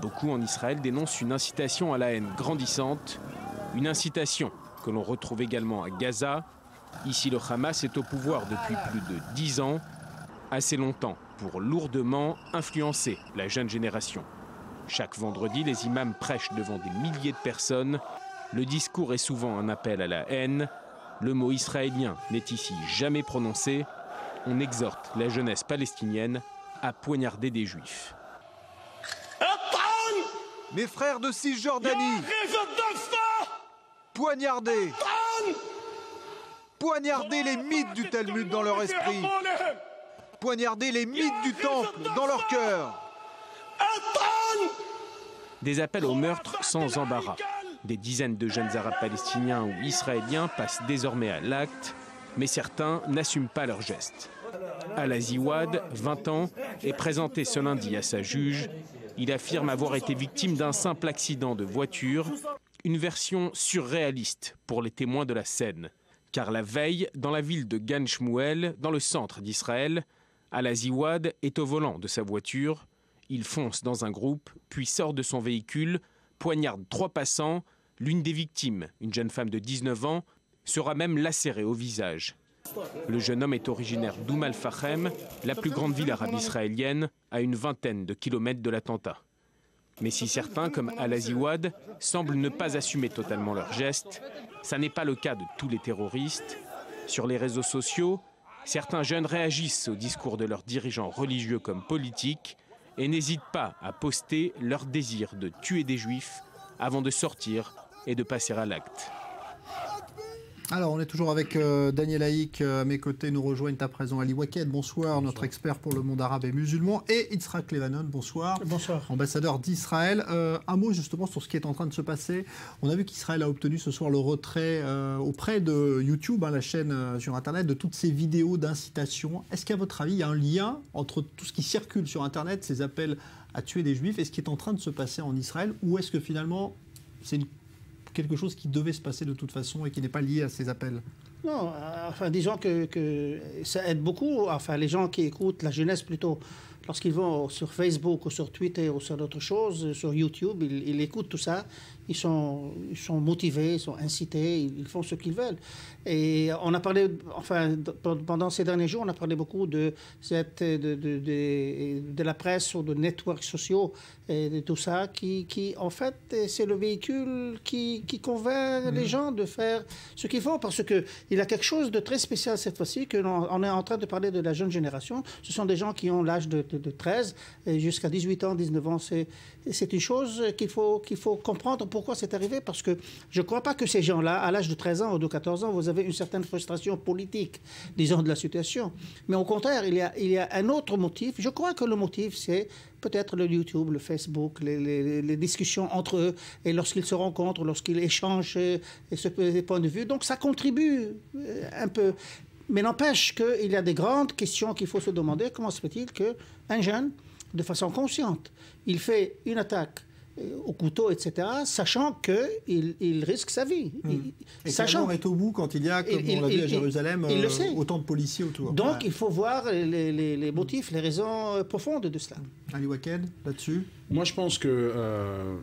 Beaucoup en Israël dénoncent une incitation à la haine grandissante. Une incitation que l'on retrouve également à Gaza. Ici, le Hamas est au pouvoir depuis plus de 10 ans. Assez longtemps pour lourdement influencer la jeune génération. Chaque vendredi, les imams prêchent devant des milliers de personnes. Le discours est souvent un appel à la haine. Le mot israélien n'est ici jamais prononcé. On exhorte la jeunesse palestinienne à poignarder des juifs. Mes frères de Cisjordanie, poignardez! Poignardez les mythes du Talmud dans leur esprit. Poignardez les mythes du temple dans leur cœur. Des appels au meurtre sans embarras. Des dizaines de jeunes arabes palestiniens ou israéliens passent désormais à l'acte, mais certains n'assument pas leurs gestes. Alazi Wad, 20 ans, est présenté ce lundi à sa juge. Il affirme avoir été victime d'un simple accident de voiture, une version surréaliste pour les témoins de la scène. Car la veille, dans la ville de Gan Shmuel, dans le centre d'Israël, Alazi Wad est au volant de sa voiture. Il fonce dans un groupe, puis sort de son véhicule, poignarde 3 passants. L'une des victimes, une jeune femme de 19 ans, sera même lacérée au visage. Le jeune homme est originaire d'Oum al-Fachem, la plus grande ville arabe israélienne, à une vingtaine de kilomètres de l'attentat. Mais si certains, comme Alazi Wad, semblent ne pas assumer totalement leurs gestes, ça n'est pas le cas de tous les terroristes. Sur les réseaux sociaux, certains jeunes réagissent au discours de leurs dirigeants religieux comme politiques et n'hésitent pas à poster leur désir de tuer des juifs avant de sortir et de passer à l'acte. Alors, on est toujours avec Daniel Haïk. À mes côtés, nous rejoignent à présent Ali Waked, bonsoir, notre expert pour le monde arabe et musulman, et Yitzhak Levanon, bonsoir. Bonsoir. Ambassadeur d'Israël. Un mot justement sur ce qui est en train de se passer. On a vu qu'Israël a obtenu ce soir le retrait auprès de YouTube, la chaîne sur Internet, de toutes ces vidéos d'incitation. Est-ce qu'à votre avis, il y a un lien entre tout ce qui circule sur Internet, ces appels à tuer des juifs, et ce qui est en train de se passer en Israël, ou est-ce que finalement, c'est quelque chose qui devait se passer de toute façon et qui n'est pas lié à ces appels? Non, enfin, disons que ça aide beaucoup, enfin, les gens qui écoutent, la jeunesse plutôt, lorsqu'ils vont sur Facebook ou sur Twitter ou sur d'autres choses, sur YouTube, ils écoutent tout ça, ils sont motivés, ils sont incités, ils font ce qu'ils veulent. Et on a parlé, enfin, pendant ces derniers jours, on a parlé beaucoup de la presse ou de networks sociaux et de tout ça, qui en fait, c'est le véhicule qui convainc les gens de faire ce qu'ils font, parce qu'il y a quelque chose de très spécial cette fois-ci, qu'on est en train de parler de la jeune génération. Ce sont des gens qui ont l'âge de 13 jusqu'à 18 ans, 19 ans. C'est une chose qu'il faut comprendre pourquoi c'est arrivé, parce que je ne crois pas que ces gens-là, à l'âge de 13 ans ou de 14 ans, vous avez une certaine frustration politique, disons, de la situation. Mais au contraire, il y a un autre motif. Je crois que le motif, c'est peut-être le YouTube, le Facebook, les discussions entre eux, et lorsqu'ils se rencontrent, lorsqu'ils échangent ce point de vue. Donc ça contribue un peu. Mais n'empêche qu'il y a des grandes questions qu'il faut se demander. Comment se fait-il qu'un jeune, de façon consciente, il fait une attaque au couteau, etc., sachant qu'il risque sa vie. Et sachant est au bout quand il y a, comme on l'a vu à Jérusalem, autant de policiers autour. Donc il faut voir les motifs, les raisons profondes de cela. Ali Waked, là-dessus? Moi, je pense que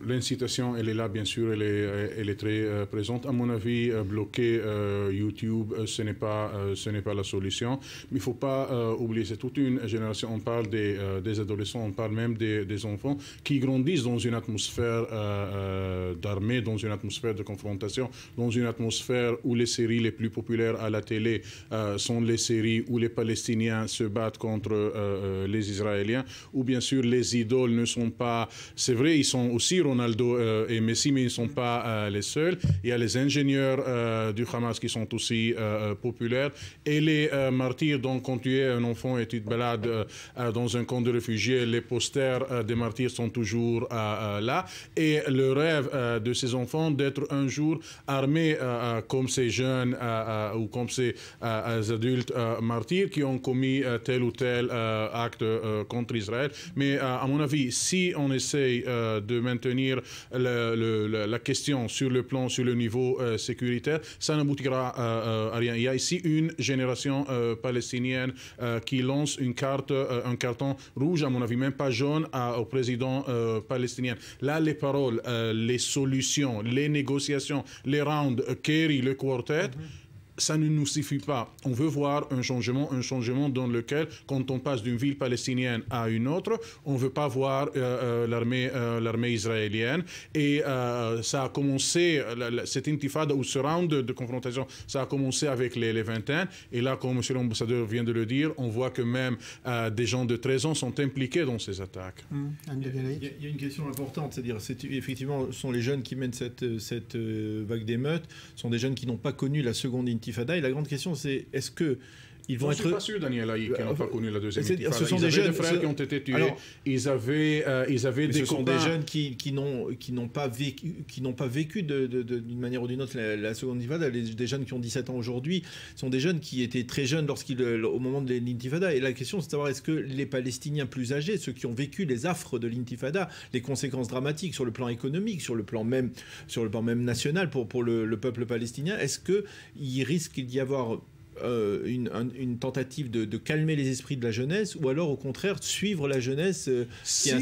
l'incitation, elle est là, bien sûr, elle est très présente. À mon avis, bloquer YouTube, ce n'est pas la solution. Mais il ne faut pas oublier, c'est toute une génération. On parle des adolescents, on parle même des enfants qui grandissent dans une atmosphère atmosphère d'armée, dans une atmosphère de confrontation, dans une atmosphère où les séries les plus populaires à la télé sont les séries où les Palestiniens se battent contre les Israéliens, où bien sûr les idoles ne sont pas... C'est vrai, ils sont aussi Ronaldo et Messi, mais ils ne sont pas les seuls. Il y a les ingénieurs du Hamas qui sont aussi populaires. Et les martyrs, donc quand tu es un enfant et tu te balades dans un camp de réfugiés, les posters des martyrs sont toujours là. Et le rêve de ces enfants d'être un jour armés comme ces jeunes ou comme ces adultes martyrs qui ont commis tel ou tel acte contre Israël. Mais à mon avis, si on essaye de maintenir la question sur le niveau sécuritaire, ça n'aboutira à rien. Il y a ici une génération palestinienne qui lance un carton rouge, à mon avis, même pas jaune, au président palestinien. Là, les paroles, les solutions, les négociations, les rounds, Kerry, le quartet, ça ne nous suffit pas. On veut voir un changement dans lequel, quand on passe d'une ville palestinienne à une autre, on ne veut pas voir l'armée israélienne. Et ça a commencé, cette intifada ou ce round de confrontation, ça a commencé avec les vingtaines. Et là, comme M. l'ambassadeur vient de le dire, on voit que même des gens de 13 ans sont impliqués dans ces attaques. Il y a une question importante, c'est-à-dire, effectivement, ce sont les jeunes qui mènent cette vague d'émeutes, ce sont des jeunes qui n'ont pas connu la seconde intifada. Et la grande question, c'est est-ce que ils vont être... Je ne suis pas sûr, Daniel, qui n'ont pas connu la deuxième intifada. Ce sont des jeunes frères qui ont été tués. Alors, ils avaient des ce sont des jeunes qui n'ont pas vécu d'une manière ou d'une autre la seconde intifada. Des jeunes qui ont 17 ans aujourd'hui sont des jeunes qui étaient très jeunes au moment de l'intifada. Et la question, c'est de savoir est-ce que les Palestiniens plus âgés, ceux qui ont vécu les affres de l'intifada, les conséquences dramatiques sur le plan économique, sur le plan même national pour le peuple palestinien, est-ce qu'il risque d'y avoir une tentative de calmer les esprits de la jeunesse, ou alors au contraire suivre la jeunesse si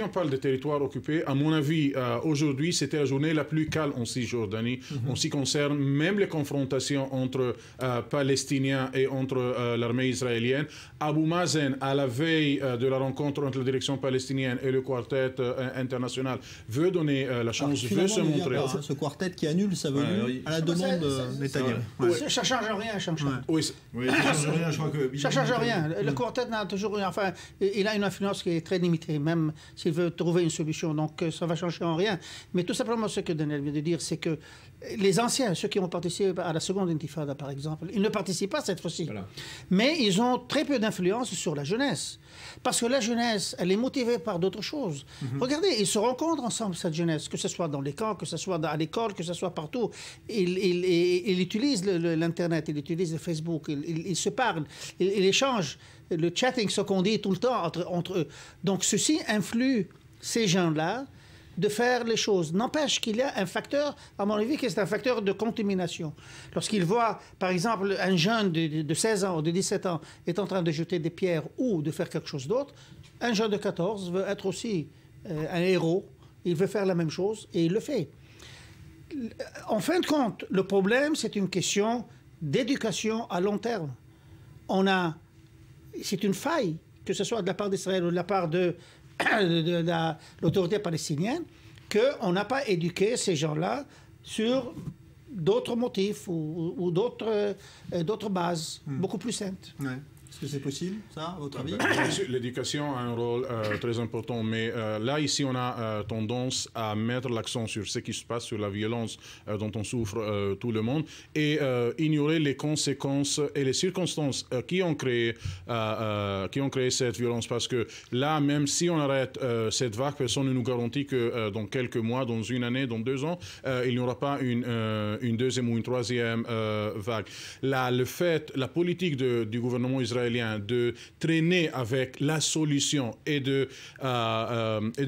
on parle des territoires occupés, à mon avis, aujourd'hui, c'était la journée la plus calme en Cisjordanie, en ce qui concerne même les confrontations entre Palestiniens et entre l'armée israélienne. Abu Mazen, à la veille de la rencontre entre la direction palestinienne et le quartet international, veut donner la chance, veut se montrer. Ce quartet qui annule sa venue à la demande de Netanyahou. Ça ne change rien, ça ne change rien. Le quartet n'a toujours rien. Enfin, il a une influence qui est très limitée, même s'il veut trouver une solution. Donc, ça ne va changer en rien. Mais tout simplement, ce que Daniel vient de dire, c'est que les anciens, ceux qui ont participé à la seconde intifada, par exemple, ils ne participent pas cette fois-ci. Voilà. Mais ils ont très peu d'influence sur la jeunesse. Parce que la jeunesse, elle est motivée par d'autres choses. Regardez, ils se rencontrent ensemble, cette jeunesse, que ce soit dans les camps, que ce soit à l'école, que ce soit partout. Ils utilisent l'Internet, ils utilisent le Facebook, ils se parlent, ils échangent. Le chatting, ce qu'on dit tout le temps entre eux. Donc, ceci influe ces gens-là de faire les choses. N'empêche qu'il y a un facteur, à mon avis, qui est un facteur de contamination. Lorsqu'il voit, par exemple, un jeune de 16 ans ou de 17 ans est en train de jeter des pierres ou de faire quelque chose d'autre, un jeune de 14 veut être aussi un héros, il veut faire la même chose et il le fait. En fin de compte, le problème, c'est une question d'éducation à long terme. C'est une faille, que ce soit de la part d'Israël ou de la part de l'autorité palestinienne, qu'on n'a pas éduqué ces gens-là sur d'autres motifs ou d'autres bases beaucoup plus saines. Ouais. Est-ce que c'est possible, ça, à votre avis? L'éducation a un rôle très important, mais là, ici, on a tendance à mettre l'accent sur ce qui se passe, sur la violence dont on souffre tout le monde, et ignorer les conséquences et les circonstances qui ont créé cette violence. Parce que là, même si on arrête cette vague, personne ne nous garantit que dans quelques mois, dans une année, dans 2 ans, il n'y aura pas une deuxième ou une troisième vague. Là, la politique du gouvernement israélien de traîner avec la solution et de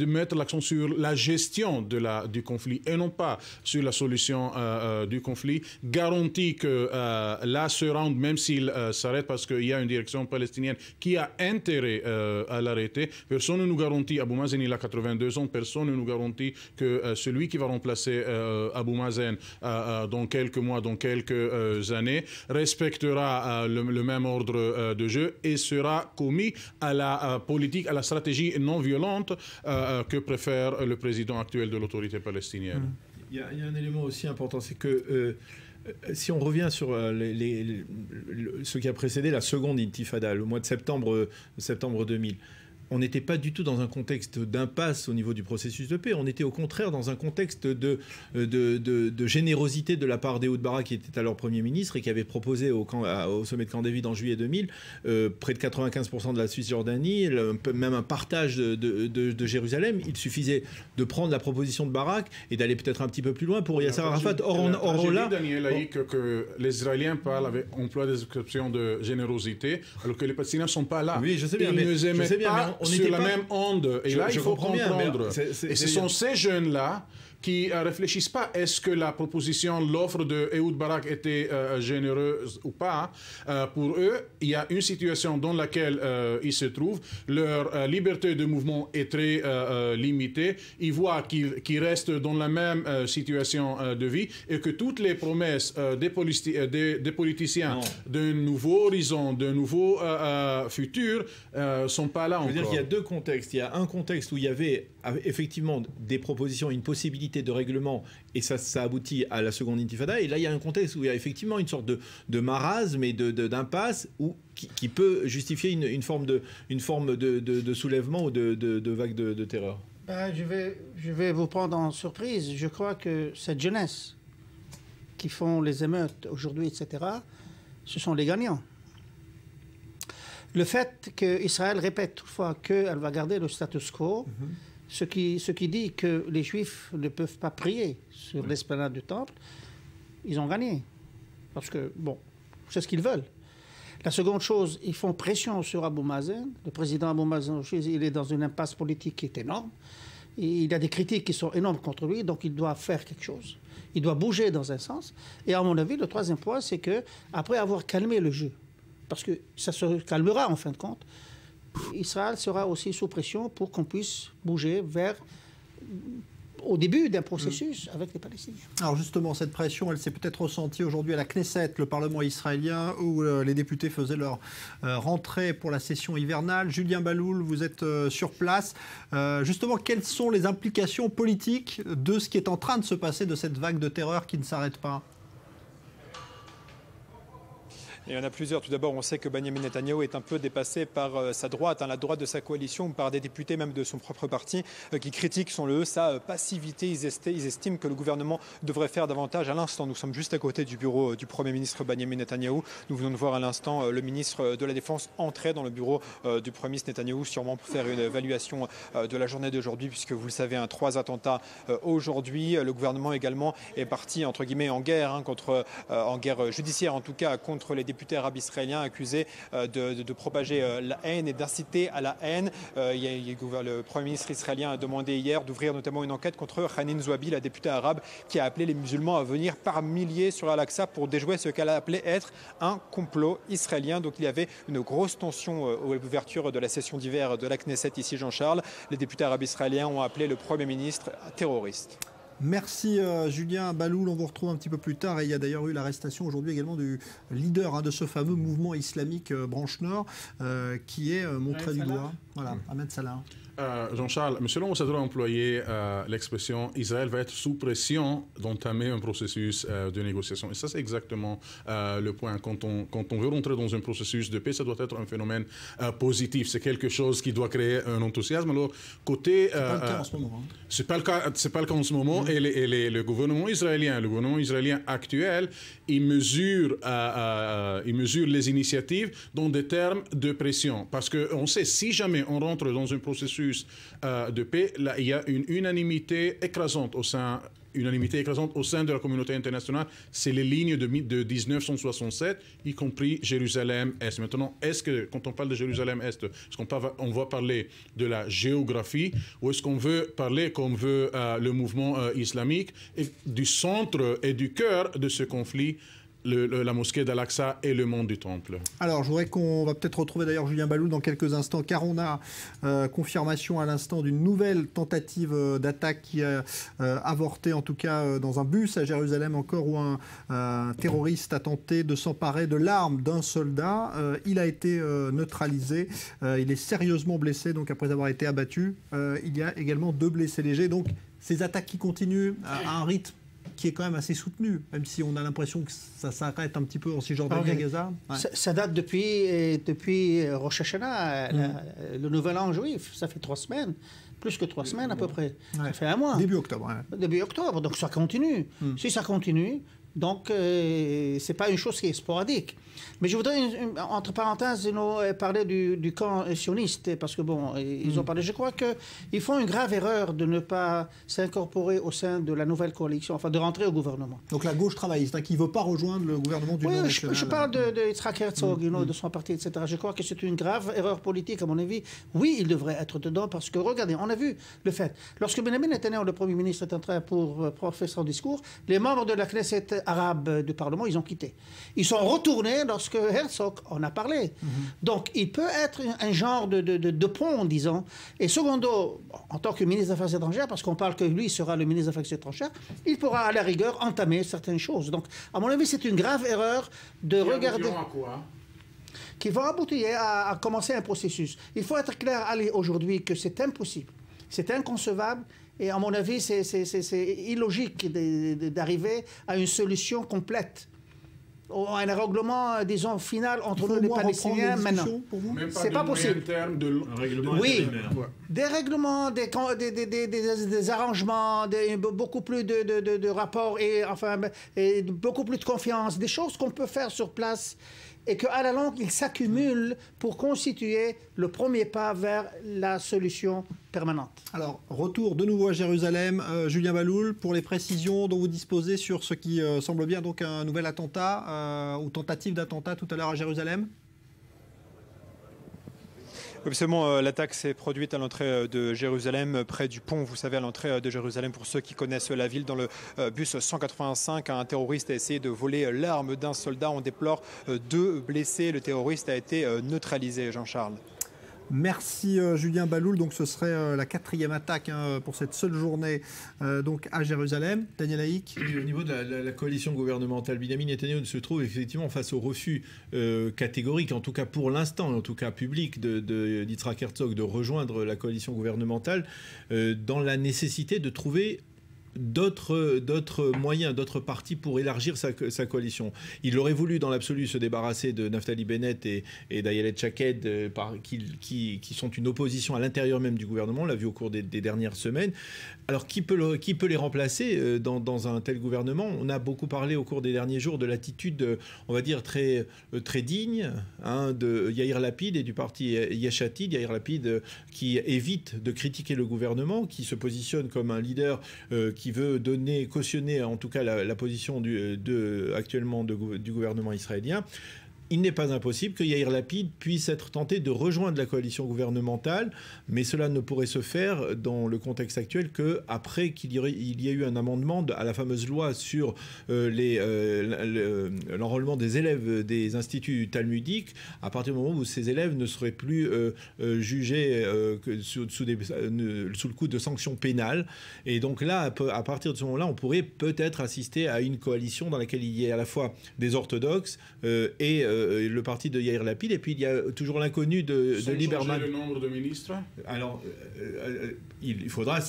mettre l'accent sur la gestion du conflit et non pas sur la solution du conflit, garantit que là, ce round, même s'il s'arrête parce qu'il y a une direction palestinienne qui a intérêt à l'arrêter, personne ne nous garantit, Abu Mazen il a 82 ans, personne ne nous garantit que celui qui va remplacer Abu Mazen dans quelques mois, dans quelques années, respectera le même ordre de de jeu et sera commis à la politique, à la stratégie non violente que préfère le président actuel de l'autorité palestinienne. Il y a un élément aussi important, c'est que si on revient sur ce qui a précédé la seconde intifada, le mois de septembre 2000, on n'était pas du tout dans un contexte d'impasse au niveau du processus de paix. On était au contraire dans un contexte de générosité de la part d'Ehud Barak, qui était alors Premier ministre et qui avait proposé au sommet de Camp David en juillet 2000 près de 95% de la Cisjordanie, même un partage de Jérusalem. Il suffisait de prendre la proposition de Barak et d'aller peut-être un petit peu plus loin pour Yasser Arafat. Or là, Daniel a dit que les Israéliens emploient des expressions de générosité, alors que les Palestiniens ne sont pas là. Oui, je sais bien. Ils ne aimaient pas sur la même onde. Et là, il faut comprendre. Et ce sont ces jeunes-là qui ne réfléchissent pas est-ce que la proposition, l'offre de Ehud Barak était généreuse ou pas. Pour eux, il y a une situation dans laquelle ils se trouvent. Leur liberté de mouvement est très limitée. Ils voient qu'ils restent dans la même situation de vie et que toutes les promesses des politiciens d'un nouveau horizon, d'un nouveau futur ne sont pas là encore. Je veux dire qu'il y a deux contextes. Il y a un contexte où il y avait effectivement des propositions, une possibilité de règlement, et ça aboutit à la seconde intifada. Et là, il y a un contexte où il y a effectivement une sorte de marasme et d'impasse qui peut justifier une forme de soulèvement ou de vague de terreur. Je vais vous prendre en surprise. Je crois que cette jeunesse qui font les émeutes aujourd'hui, etc., ce sont les gagnants. Le fait qu'Israël répète toutefois qu'elle va garder le status quo, ce qui dit que les Juifs ne peuvent pas prier sur l'esplanade du Temple, ils ont gagné. Parce que, bon, c'est ce qu'ils veulent. La seconde chose, ils font pression sur Abou Mazen. Le président Abou Mazen, il est dans une impasse politique qui est énorme. Et il y a des critiques qui sont énormes contre lui, donc il doit faire quelque chose. Il doit bouger dans un sens. Et à mon avis, le troisième point, c'est qu'après avoir calmé le jeu, parce que ça se calmera en fin de compte, Israël sera aussi sous pression pour qu'on puisse bouger au début d'un processus avec les Palestiniens. Alors justement, cette pression, elle s'est peut-être ressentie aujourd'hui à la Knesset, le Parlement israélien, où les députés faisaient leur rentrée pour la session hivernale. Julien Baloul, vous êtes sur place. Justement, quelles sont les implications politiques de ce qui est en train de se passer, de cette vague de terreur qui ne s'arrête pas ? Il y en a plusieurs. Tout d'abord, on sait que Benjamin Netanyahou est un peu dépassé par sa droite, la droite de sa coalition, ou par des députés même de son propre parti qui critiquent, sa passivité. Ils estiment que le gouvernement devrait faire davantage. À l'instant, nous sommes juste à côté du bureau du Premier ministre Benjamin Netanyahou. Nous venons de voir à l'instant le ministre de la Défense entrer dans le bureau du Premier ministre Netanyahou, sûrement pour faire une évaluation de la journée d'aujourd'hui, puisque vous le savez, 3 attentats aujourd'hui. Le gouvernement également est parti, entre guillemets, en guerre, en guerre judiciaire en tout cas, contre les députés arabes israéliens accusés de propager la haine et d'inciter à la haine. Le Premier ministre israélien a demandé hier d'ouvrir notamment une enquête contre Hanin Zouabi, la députée arabe qui a appelé les musulmans à venir par milliers sur Al-Aqsa pour déjouer ce qu'elle a appelé être un complot israélien. Donc il y avait une grosse tension à l'ouverture de la session d'hiver de la Knesset ici, Jean-Charles. Les députés arabes israéliens ont appelé le Premier ministre terroriste. Merci Julien Baloul, on vous retrouve un petit peu plus tard et il y a d'ailleurs eu l'arrestation aujourd'hui également du leader de ce fameux mouvement islamique Branche Nord qui est montré du doigt. Voilà, Ahmed Salah. Jean-Charles, M. l'ambassadeur a employé l'expression « Israël va être sous pression d'entamer un processus de négociation ». Et ça, c'est exactement le point. Quand on veut rentrer dans un processus de paix, ça doit être un phénomène positif. C'est quelque chose qui doit créer un enthousiasme. Alors, côté... c'est pas le cas en ce moment. C'est pas le cas en ce moment. Et le gouvernement israélien actuel, il mesure les initiatives dans des termes de pression. Parce qu'on sait, si jamais on rentre dans un processus de paix, là, il y a une unanimité écrasante au sein de la communauté internationale. C'est les lignes de 1967, y compris Jérusalem-Est. Maintenant, est-ce que, quand on parle de Jérusalem-Est, est-ce qu'on va parler de la géographie ou est-ce qu'on veut parler, comme veut le mouvement islamique, et du centre et du cœur de ce conflit, la mosquée d'Al-Aqsa et le mont du Temple. Alors, je voudrais qu'on va peut-être retrouver d'ailleurs Julien Baloul dans quelques instants, car on a confirmation à l'instant d'une nouvelle tentative d'attaque qui a avorté, en tout cas dans un bus à Jérusalem encore, où un terroriste a tenté de s'emparer de l'arme d'un soldat. Il a été neutralisé. Il est sérieusement blessé, donc après avoir été abattu. Il y a également 2 blessés légers. Donc, ces attaques qui continuent à un rythme qui est quand même assez soutenu, même si on a l'impression que ça s'arrête un petit peu en Cisjordanie, à Gaza. Ouais. Ça date depuis Rosh Hashanah, le Nouvel An juif. Ça fait 3 semaines, plus que 3 semaines à peu près. Ouais. Ça fait 1 mois. Début octobre. Ouais. Début octobre, donc ça continue. Si ça continue, donc c'est pas une chose qui est sporadique. Mais je voudrais, entre parenthèses, parler du camp sioniste, parce que bon, ils ont parlé. Je crois qu'ils font une grave erreur de ne pas s'incorporer au sein de la nouvelle coalition, enfin de rentrer au gouvernement. Donc la gauche travailliste, qui ne veut pas rejoindre le gouvernement du national. Je parle de Yitzhak Herzog, de son parti, etc. Je crois que c'est une grave erreur politique, à mon avis. Oui, il devrait être dedans, parce que, regardez, on a vu le fait. Lorsque Benjamin Netanyahu, le Premier ministre, est en train pour faire son discours, les membres de la Knesset arabe du Parlement, ils ont quitté. Ils sont retournés lorsque Herzog en a parlé. Donc, il peut être un genre de pont, disons. Et secondo, en tant que ministre des Affaires étrangères, parce qu'on parle que lui sera le ministre des Affaires étrangères, il pourra à la rigueur entamer certaines choses. Donc, à mon avis, c'est une grave erreur de regarder... À quoi? Qui va aboutir à commencer un processus. Il faut être clair aujourd'hui que c'est impossible, c'est inconcevable. Et à mon avis, c'est illogique d'arriver à une solution complète. Un règlement, disons, final entre nous, les Palestiniens, maintenant. C'est pas possible. Un règlement des règlements, des arrangements, beaucoup plus de rapports et beaucoup plus de confiance, des choses qu'on peut faire sur place et qu'à la longue, ils s'accumulent pour constituer le premier pas vers la solution permanente. Alors, retour de nouveau à Jérusalem. Julien Baloul, pour les précisions dont vous disposez sur ce qui semble bien donc un nouvel attentat ou tentative d'attentat tout à l'heure à Jérusalem. Absolument, l'attaque s'est produite à l'entrée de Jérusalem, près du pont, vous savez, à l'entrée de Jérusalem. Pour ceux qui connaissent la ville, dans le bus 185, un terroriste a essayé de voler l'arme d'un soldat. On déplore 2 blessés. Le terroriste a été neutralisé, Jean-Charles. Merci Julien Baloul. Donc ce serait la 4e attaque pour cette seule journée donc à Jérusalem. Daniel Haïk. Au niveau de la coalition gouvernementale, Benjamin Netanyahu se trouve effectivement face au refus catégorique, en tout cas pour l'instant, en tout cas public, de Yitzhak Herzog de rejoindre la coalition gouvernementale dans la nécessité de trouver d'autres moyens, d'autres partis pour élargir sa coalition. Il aurait voulu dans l'absolu se débarrasser de Naftali Bennett et d'Ayelet Shaked qui sont une opposition à l'intérieur même du gouvernement, on l'a vu au cours des dernières semaines. Alors qui peut les remplacer dans un tel gouvernement? On a beaucoup parlé au cours des derniers jours de l'attitude, on va dire, très digne de Yair Lapid et du parti Yesh Atid. Yair Lapid qui évite de critiquer le gouvernement, qui se positionne comme un leader qui veut cautionner en tout cas la position actuellement du gouvernement israélien. Il n'est pas impossible que Yair Lapid puisse être tenté de rejoindre la coalition gouvernementale, mais cela ne pourrait se faire dans le contexte actuel qu'après qu'il y ait eu un amendement à la fameuse loi sur l'enrôlement des élèves des instituts talmudiques, à partir du moment où ces élèves ne seraient plus jugés sous le coup de sanctions pénales. Et donc là, à partir de ce moment-là, on pourrait peut-être assister à une coalition dans laquelle il y ait à la fois des orthodoxes et le parti de Yair Lapid, et puis il y a toujours l'inconnu de Lieberman. Le nombre de ministres. Alors, il faudra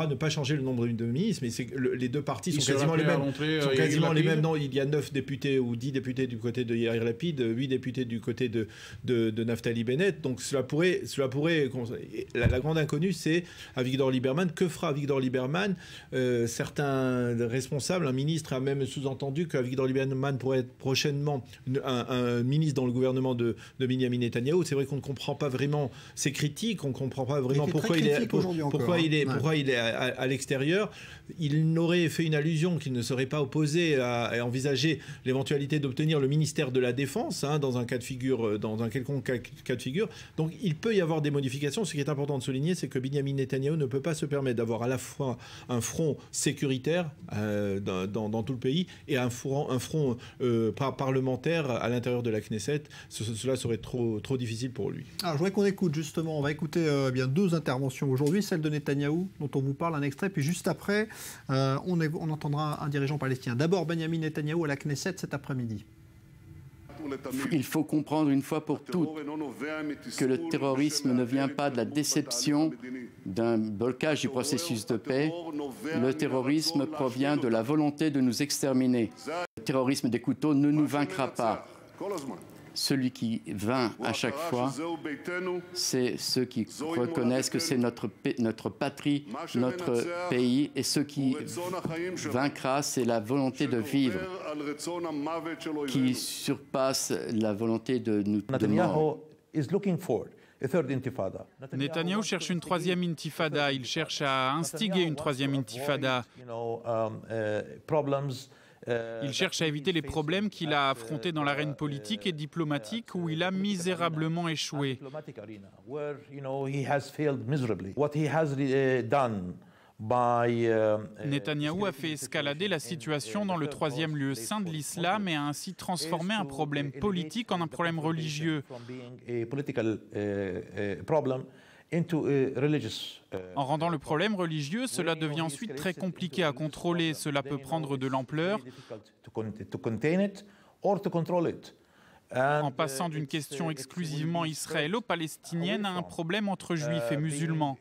ne pas changer le nombre de ministres, mais les deux partis sont quasiment les mêmes. Non, il y a 9 députés ou 10 députés du côté de Yair Lapid, 8 députés du côté de Naftali Bennett. Donc cela pourrait. La grande inconnue, c'est Avigdor Lieberman. Que fera Avigdor Lieberman? Certains responsables, un ministre a même sous-entendu qu'Avigdor Lieberman pourrait être prochainement un un ministre dans le gouvernement de Benyamin Netanyahou. C'est vrai qu'on ne comprend pas vraiment ses critiques, on ne comprend pas vraiment pourquoi il est à l'extérieur. Il n'aurait fait une allusion qu'il ne serait pas opposé à envisager l'éventualité d'obtenir le ministère de la Défense dans un cas de figure, dans un quelconque cas de figure. Donc il peut y avoir des modifications. Ce qui est important de souligner, c'est que Benyamin Netanyahou ne peut pas se permettre d'avoir à la fois un front sécuritaire dans tout le pays et un front parlementaire à l'intérieur de la Knesset. Cela serait trop difficile pour lui. Alors, je voudrais qu'on écoute justement, on va écouter bien 2 interventions aujourd'hui, celle de Netanyahou dont on vous parle, un extrait, puis juste après on entendra un dirigeant palestinien. D'abord Benyamin Netanyahou à la Knesset cet après-midi. Il faut comprendre une fois pour toutes que le terrorisme ne vient pas de la déception d'un blocage du processus de paix. Le terrorisme provient de la volonté de nous exterminer. Le terrorisme des couteaux ne nous vaincra pas. Celui qui vainc à chaque fois, c'est ceux qui reconnaissent que c'est notre patrie, notre pays, et ce qui vaincra, c'est la volonté de vivre qui surpasse la volonté de mort. Netanyahou cherche une 3e intifada. Il cherche à instiguer une 3e intifada. Il cherche à éviter les problèmes qu'il a affrontés dans l'arène politique et diplomatique où il a misérablement échoué. Netanyahou a fait escalader la situation dans le 3e lieu saint de l'islam et a ainsi transformé un problème politique en un problème religieux. En rendant le problème religieux, cela devient ensuite très compliqué à contrôler. Cela peut prendre de l'ampleur en passant d'une question exclusivement israélo-palestinienne à un problème entre juifs et musulmans.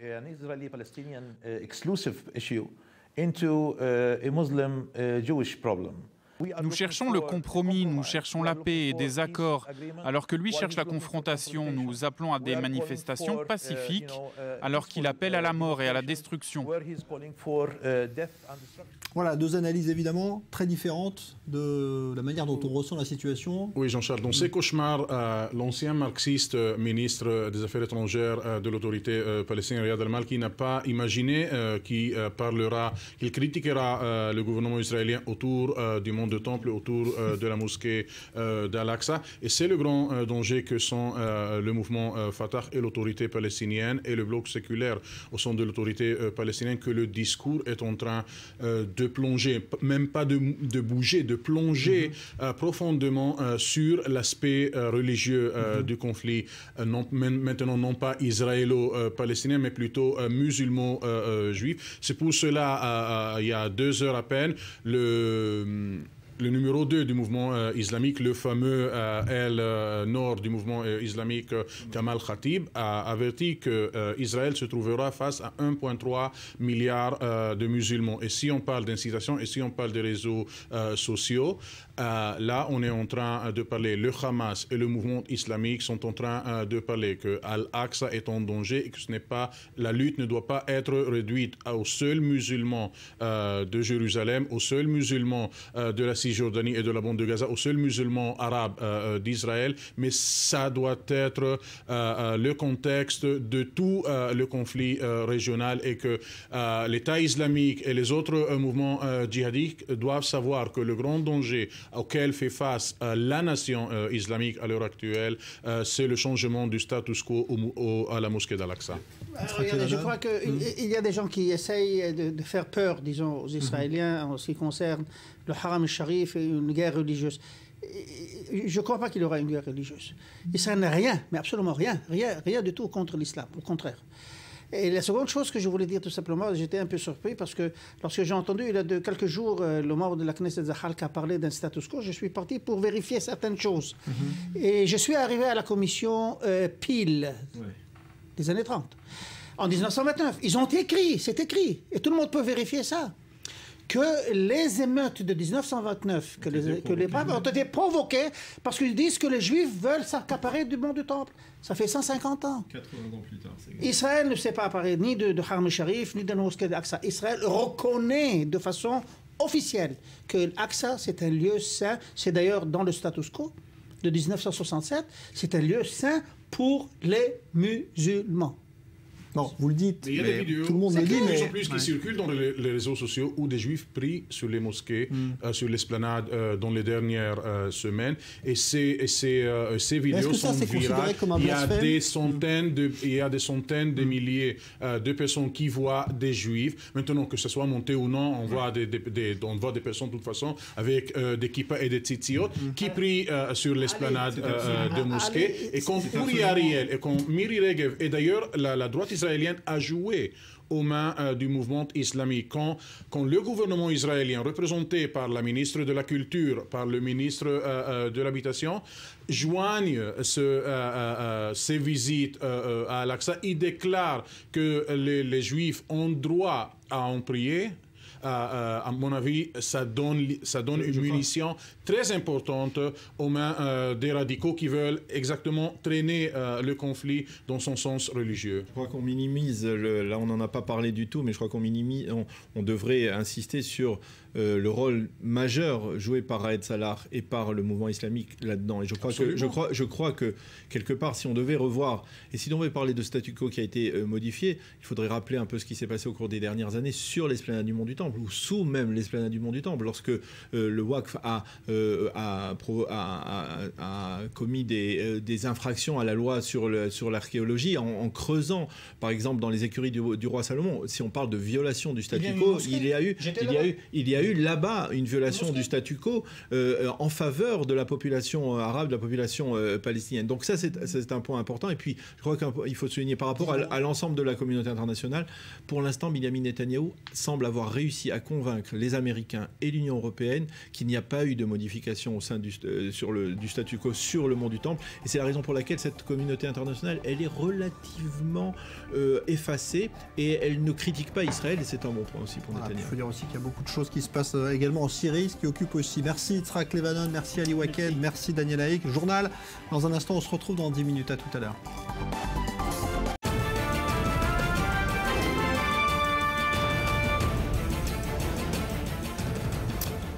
Nous cherchons le compromis, nous cherchons la paix et des accords, alors que lui cherche la confrontation. Nous appelons à des manifestations pacifiques, alors qu'il appelle à la mort et à la destruction. Voilà, 2 analyses évidemment très différentes de la manière dont on ressent la situation. Oui, Jean-Charles, dans ces cauchemars, l'ancien marxiste ministre des Affaires étrangères de l'autorité palestinienne, Riyad al-Malki, n'a pas imaginé qu'il critiquera le gouvernement israélien autour du mont de Temple, autour de la mosquée d'Al-Aqsa. Et c'est le grand danger que sont le mouvement Fatah et l'autorité palestinienne et le bloc séculaire au sein de l'autorité palestinienne, que le discours est en train de plonger, même pas de bouger, de plonger profondément sur l'aspect religieux du conflit, maintenant non pas israélo-palestinien, mais plutôt musulman-juif. C'est pour cela, il y a 2 heures à peine, le numéro 2 du mouvement islamique, le fameux aile nord du mouvement islamique Kamal Khatib, a averti qu'Israël se trouvera face à 1,3 milliard de musulmans. Et si on parle d'incitation et si on parle des réseaux sociaux, là on est en train de parler, le Hamas et le mouvement islamique sont en train de parler que Al-Aqsa est en danger et que la lutte ne doit pas être réduite aux seuls musulmans de Jérusalem, aux seuls musulmans de la Cisjordanie et de la bande de Gaza, aux seuls musulmans arabes d'Israël, mais ça doit être le contexte de tout le conflit régional, et que l'État islamique et les autres mouvements djihadiques doivent savoir que le grand danger auquel fait face la nation islamique à l'heure actuelle, c'est le changement du status quo à la mosquée d'Al-Aqsa. Regardez, je crois qu'il y a des gens qui essayent de faire peur, disons, aux Israéliens en ce qui concerne le Haram al-Sharif et une guerre religieuse. Je ne crois pas qu'il y aura une guerre religieuse. Israël n'a rien, mais absolument rien du tout contre l'islam, au contraire. Et la seconde chose que je voulais dire tout simplement, j'étais un peu surpris parce que lorsque j'ai entendu il y a quelques jours le membre de la Knesset Zahalka parler d'un status quo, je suis parti pour vérifier certaines choses. Et je suis arrivé à la commission Peel des années 30. En 1929, ils ont écrit, c'est écrit, et tout le monde peut vérifier ça, que les émeutes de 1929, que les papes ont été provoquées parce qu'ils disent que les Juifs veulent s'accaparer du mont du Temple. Ça fait 150 ans. 80 ans plus tard. Israël ne s'est pas apparé ni de Haram al-Sharif, ni de la mosquée d'Aqsa. Israël reconnaît de façon officielle que l'Aqsa, c'est un lieu saint. C'est d'ailleurs dans le status quo. de 1967, c'est un lieu saint pour les musulmans. Non, vous le dites, mais il y a des vidéos, tout le monde le dit, mais... plus qui circulent dans les réseaux sociaux où des juifs prient sur les mosquées, sur l'esplanade dans les dernières semaines. Et ces vidéos sont virales. Il y a des centaines de milliers de personnes qui voient des juifs. Maintenant, que ce soit monté ou non, on voit des personnes de toute façon avec des kippas et des tzitziot qui prient sur l'esplanade de mosquées. Et quand Uri Ariel et quand Miri Regev, et d'ailleurs la droite israélienne a joué aux mains du mouvement islamique. Quand le gouvernement israélien, représenté par la ministre de la Culture, par le ministre de l'Habitation, joignent ces visites à Al-Aqsa, il déclare que les Juifs ont droit à en prier. À mon avis, ça donne une munition très importante aux mains des radicaux qui veulent exactement traîner le conflit dans son sens religieux. Je crois qu'on minimise, là on n'en a pas parlé du tout, mais je crois qu'on minimise, on devrait insister sur le rôle majeur joué par Raed Salah et par le mouvement islamique là-dedans. Et je crois que quelque part, si on devait revoir, et si on devait parler de statu quo qui a été modifié, il faudrait rappeler un peu ce qui s'est passé au cours des dernières années sur l'esplanade du Mont du Temple, ou sous même l'esplanade du Mont du Temple, lorsque le Waqf a commis des infractions à la loi sur l'archéologie en creusant, par exemple, dans les écuries du roi Salomon. Si on parle de violation du statu quo, il y a eu là-bas une violation du statu quo en faveur de la population arabe, de la population palestinienne. Donc ça, c'est un point important. Et puis, je crois qu'il faut souligner par rapport à l'ensemble de la communauté internationale, pour l'instant, Benyamin Netanyahou semble avoir réussi à convaincre les Américains et l'Union européenne qu'il n'y a pas eu de modification au sein du statu quo sur le Mont du Temple. Et c'est la raison pour laquelle cette communauté internationale, elle est relativement effacée et elle ne critique pas Israël. Et c'est un bon point aussi pour Netanyahou. Il faut dire aussi qu'il y a beaucoup de choses qui se passent également en Syrie, ce qui occupe aussi. Merci Yitzhak Levanon, merci Ali Waked, merci Daniel Haïk. Journal, dans un instant, on se retrouve dans 10 minutes. À tout à l'heure.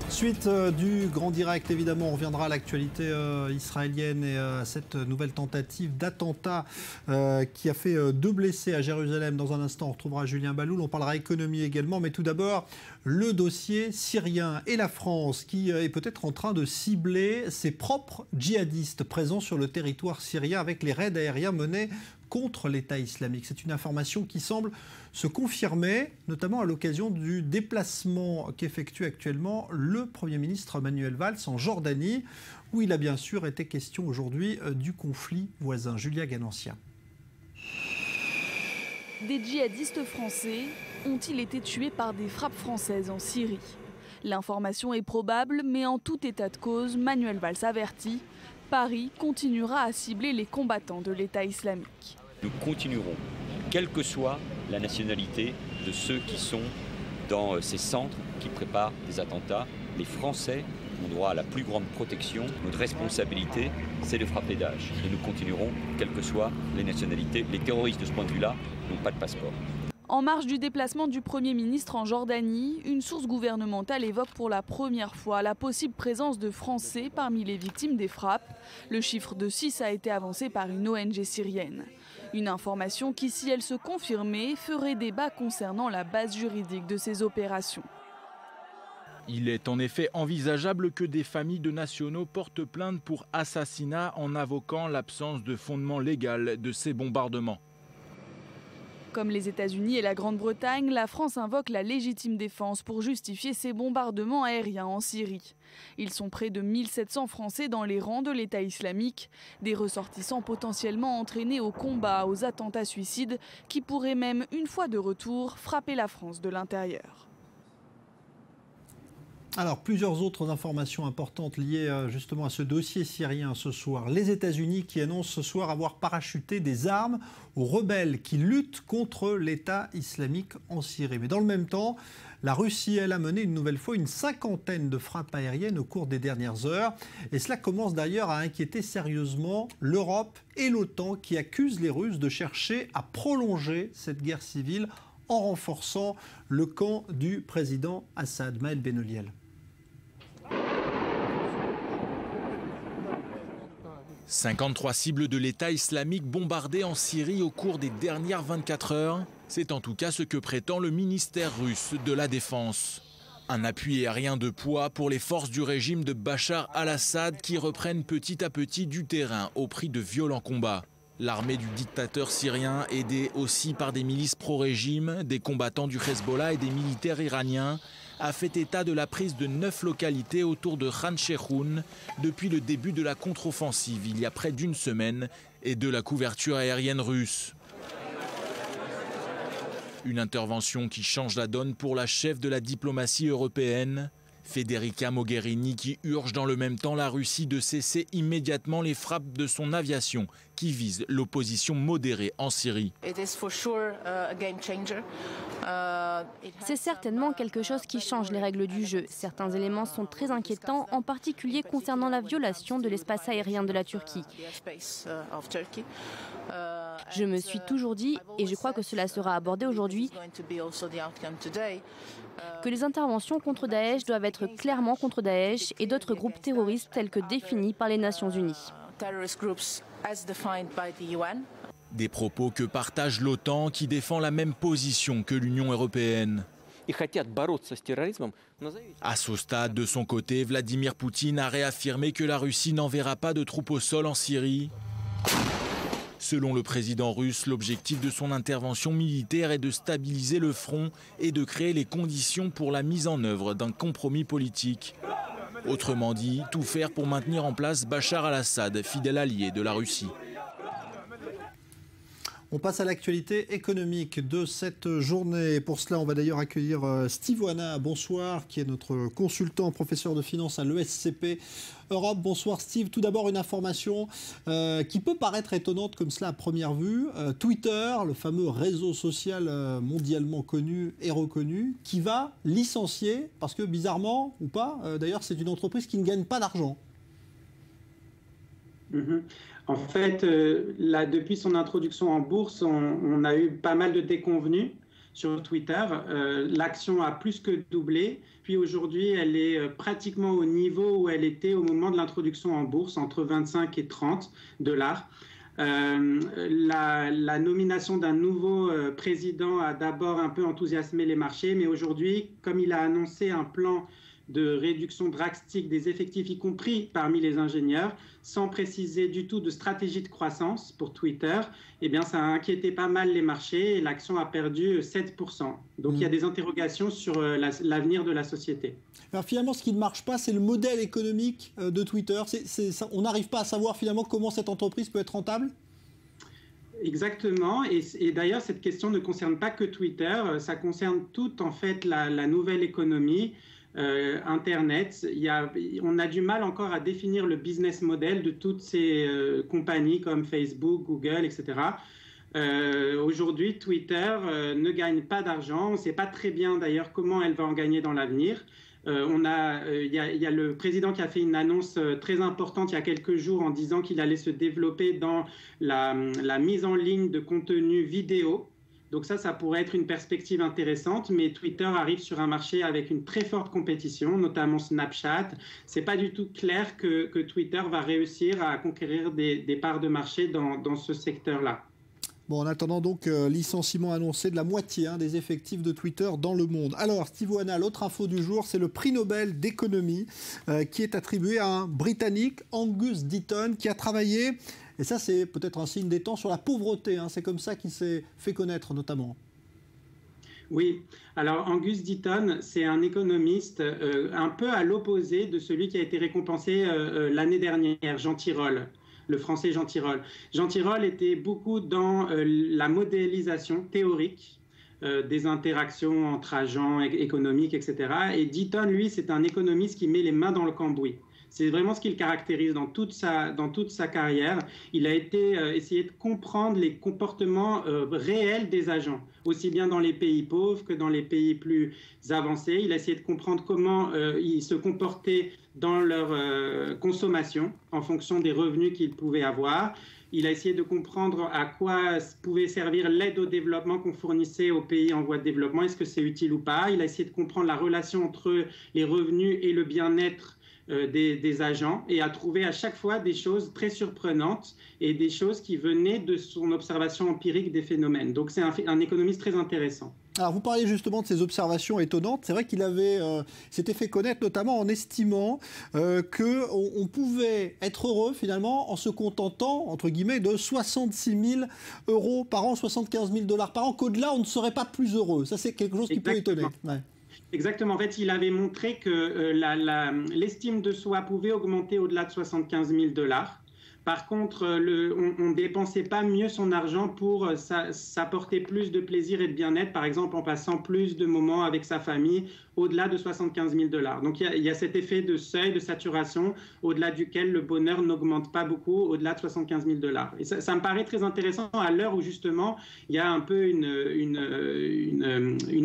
Suite du grand direct, évidemment, on reviendra à l'actualité israélienne et à cette nouvelle tentative d'attentat qui a fait 2 blessés à Jérusalem. Dans un instant, on retrouvera Julien Baloul. On parlera économie également, mais tout d'abord, le dossier syrien et la France qui est peut-être en train de cibler ses propres djihadistes présents sur le territoire syrien avec les raids aériens menés contre l'État islamique. C'est une information qui semble se confirmer, notamment à l'occasion du déplacement qu'effectue actuellement le Premier ministre Manuel Valls en Jordanie, où il a bien sûr été question aujourd'hui du conflit voisin. Julia Ganancia. Des djihadistes français ont-ils été tués par des frappes françaises en Syrie? L'information est probable, mais en tout état de cause, Manuel Valls avertit, Paris continuera à cibler les combattants de l'État islamique. Nous continuerons, quelle que soit la nationalité de ceux qui sont dans ces centres qui préparent des attentats. Les Français ont droit à la plus grande protection. Notre responsabilité, c'est de frapper Daesh. Et nous continuerons, quelles que soient les nationalités. Les terroristes, de ce point de vue-là, n'ont pas de passeport. En marge du déplacement du Premier ministre en Jordanie, une source gouvernementale évoque pour la première fois la possible présence de Français parmi les victimes des frappes. Le chiffre de 6 a été avancé par une ONG syrienne. Une information qui, si elle se confirmait, ferait débat concernant la base juridique de ces opérations. Il est en effet envisageable que des familles de nationaux portent plainte pour assassinat en invoquant l'absence de fondement légal de ces bombardements. Comme les États-Unis et la Grande-Bretagne, la France invoque la légitime défense pour justifier ces bombardements aériens en Syrie. Ils sont près de 1700 Français dans les rangs de l'État islamique, des ressortissants potentiellement entraînés au combat, aux attentats suicides, qui pourraient même, une fois de retour, frapper la France de l'intérieur. Alors, plusieurs autres informations importantes liées justement à ce dossier syrien ce soir. Les États-Unis qui annoncent ce soir avoir parachuté des armes aux rebelles qui luttent contre l'État islamique en Syrie. Mais dans le même temps, la Russie, elle, a mené une nouvelle fois une 50aine de frappes aériennes au cours des dernières heures. Et cela commence d'ailleurs à inquiéter sérieusement l'Europe et l'OTAN qui accusent les Russes de chercher à prolonger cette guerre civile en renforçant le camp du président Assad. Maël Benoliel. 53 cibles de l'État islamique bombardées en Syrie au cours des dernières 24 heures. C'est en tout cas ce que prétend le ministère russe de la Défense. Un appui aérien de poids pour les forces du régime de Bachar al-Assad qui reprennent petit à petit du terrain au prix de violents combats. L'armée du dictateur syrien, aidée aussi par des milices pro-régime, des combattants du Hezbollah et des militaires iraniens, a fait état de la prise de 9 localités autour de Khan Sheikhoun depuis le début de la contre-offensive il y a près d'une semaine et de la couverture aérienne russe. Une intervention qui change la donne pour la chef de la diplomatie européenne, Federica Mogherini, qui urge dans le même temps la Russie de cesser immédiatement les frappes de son aviation qui visent l'opposition modérée en Syrie. C'est certainement quelque chose qui change les règles du jeu. Certains éléments sont très inquiétants, en particulier concernant la violation de l'espace aérien de la Turquie. Je me suis toujours dit, et je crois que cela sera abordé aujourd'hui, que les interventions contre Daesh doivent être clairement contre Daesh et d'autres groupes terroristes tels que définis par les Nations Unies. Des propos que partage l'OTAN qui défend la même position que l'Union européenne. À ce stade, de son côté, Vladimir Poutine a réaffirmé que la Russie n'enverra pas de troupes au sol en Syrie. Selon le président russe, l'objectif de son intervention militaire est de stabiliser le front et de créer les conditions pour la mise en œuvre d'un compromis politique. Autrement dit, tout faire pour maintenir en place Bachar al-Assad, fidèle allié de la Russie. On passe à l'actualité économique de cette journée. Pour cela, on va d'ailleurs accueillir Steve Oana, bonsoir, qui est notre consultant, professeur de finance à l'ESCP Europe. Bonsoir Steve. Tout d'abord, une information qui peut paraître étonnante comme cela à première vue. Twitter, le fameux réseau social mondialement connu et reconnu, qui va licencier, parce que bizarrement, ou pas, d'ailleurs, c'est une entreprise qui ne gagne pas d'argent. En fait, là, depuis son introduction en bourse, on a eu pas mal de déconvenues sur Twitter. L'action a plus que doublé. Puis aujourd'hui, elle est pratiquement au niveau où elle était au moment de l'introduction en bourse, entre 25 et 30 $. La nomination d'un nouveau président a d'abord un peu enthousiasmé les marchés, mais aujourd'hui, comme il a annoncé un plan de réduction drastique des effectifs, y compris parmi les ingénieurs, sans préciser du tout de stratégie de croissance pour Twitter, eh bien, ça a inquiété pas mal les marchés et l'action a perdu 7%. Donc, il y a des interrogations sur l'avenir de la société. Alors, finalement, ce qui ne marche pas, c'est le modèle économique de Twitter. On n'arrive pas à savoir finalement comment cette entreprise peut être rentable ? Exactement, et d'ailleurs cette question ne concerne pas que Twitter, ça concerne toute en fait la nouvelle économie. Internet, on a du mal encore à définir le business model de toutes ces compagnies comme Facebook, Google, etc. Aujourd'hui, Twitter ne gagne pas d'argent. On ne sait pas très bien d'ailleurs comment elle va en gagner dans l'avenir. Il y a le président qui a fait une annonce très importante il y a quelques jours en disant qu'il allait se développer dans la mise en ligne de contenu vidéo. Donc ça pourrait être une perspective intéressante, mais Twitter arrive sur un marché avec une très forte compétition, notamment Snapchat. C'est pas du tout clair que Twitter va réussir à conquérir des parts de marché dans ce secteur-là. Bon, en attendant donc licenciement annoncé de la moitié des effectifs de Twitter dans le monde. Alors, Steve Oana, l'autre info du jour, c'est le prix Nobel d'économie qui est attribué à un Britannique, Angus Deaton, qui a travaillé... Et ça, c'est peut-être un signe des temps sur la pauvreté. C'est comme ça qu'il s'est fait connaître, notamment. Oui. Alors, Angus Deaton, c'est un économiste un peu à l'opposé de celui qui a été récompensé l'année dernière, Jean Tirole, le français Jean Tirole. Jean Tirole était beaucoup dans la modélisation théorique des interactions entre agents économiques, etc. Et Deaton, lui, c'est un économiste qui met les mains dans le cambouis. C'est vraiment ce qu'il caractérise dans toute sa carrière. Il a essayé de comprendre les comportements réels des agents, aussi bien dans les pays pauvres que dans les pays plus avancés. Il a essayé de comprendre comment ils se comportaient dans leur consommation en fonction des revenus qu'ils pouvaient avoir. Il a essayé de comprendre à quoi pouvait servir l'aide au développement qu'on fournissait aux pays en voie de développement. Est-ce que c'est utile ou pas? Il a essayé de comprendre la relation entre les revenus et le bien-être des agents et a trouvé à chaque fois des choses très surprenantes et des choses qui venaient de son observation empirique des phénomènes. Donc c'est un économiste très intéressant. Alors vous parliez justement de ces observations étonnantes. C'est vrai qu'il s'était fait connaître notamment en estimant qu'on pouvait être heureux finalement en se contentant, entre guillemets, de 66 000 € par an, 75 000 $ par an, qu'au-delà on ne serait pas plus heureux. Ça c'est quelque chose qui peut étonner. Ouais. Exactement. En fait, il avait montré que l'estime de soi pouvait augmenter au-delà de 75 000 $. Par contre, on ne dépensait pas mieux son argent pour s'apporter plus de plaisir et de bien-être, par exemple en passant plus de moments avec sa famille au-delà de 75 000 $. Donc il y a cet effet de seuil, de saturation, au-delà duquel le bonheur n'augmente pas beaucoup, au-delà de 75 000 $. Et ça me paraît très intéressant à l'heure où justement il y a un peu une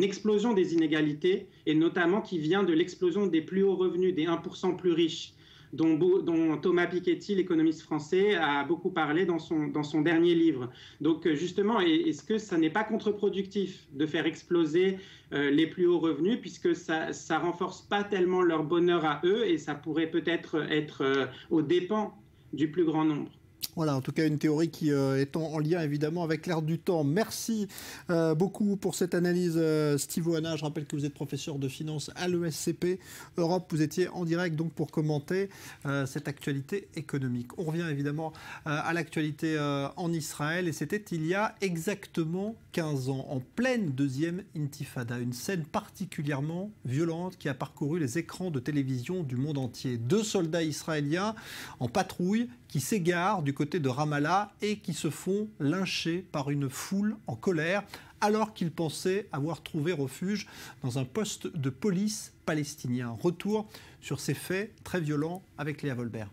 explosion des inégalités, et notamment qui vient de l'explosion des plus hauts revenus, des 1% plus riches, dont Thomas Piketty, l'économiste français, a beaucoup parlé dans son dernier livre. Donc justement, est-ce que ça n'est pas contre-productif de faire exploser les plus hauts revenus, puisque ça ne renforce pas tellement leur bonheur à eux, et ça pourrait peut-être être aux dépens du plus grand nombre? Voilà, en tout cas une théorie qui est en lien évidemment avec l'ère du temps. Merci beaucoup pour cette analyse, Steve Oana. Je rappelle que vous êtes professeur de finance à l'ESCP Europe. Vous étiez en direct donc pour commenter cette actualité économique. On revient évidemment à l'actualité en Israël, et c'était il y a exactement 15 ans, en pleine deuxième intifada. Une scène particulièrement violente qui a parcouru les écrans de télévision du monde entier. 2 soldats israéliens en patrouille qui s'égarent du côté de Ramallah et qui se font lyncher par une foule en colère alors qu'ils pensaient avoir trouvé refuge dans un poste de police palestinien. Retour sur ces faits très violents avec Léa Volbert.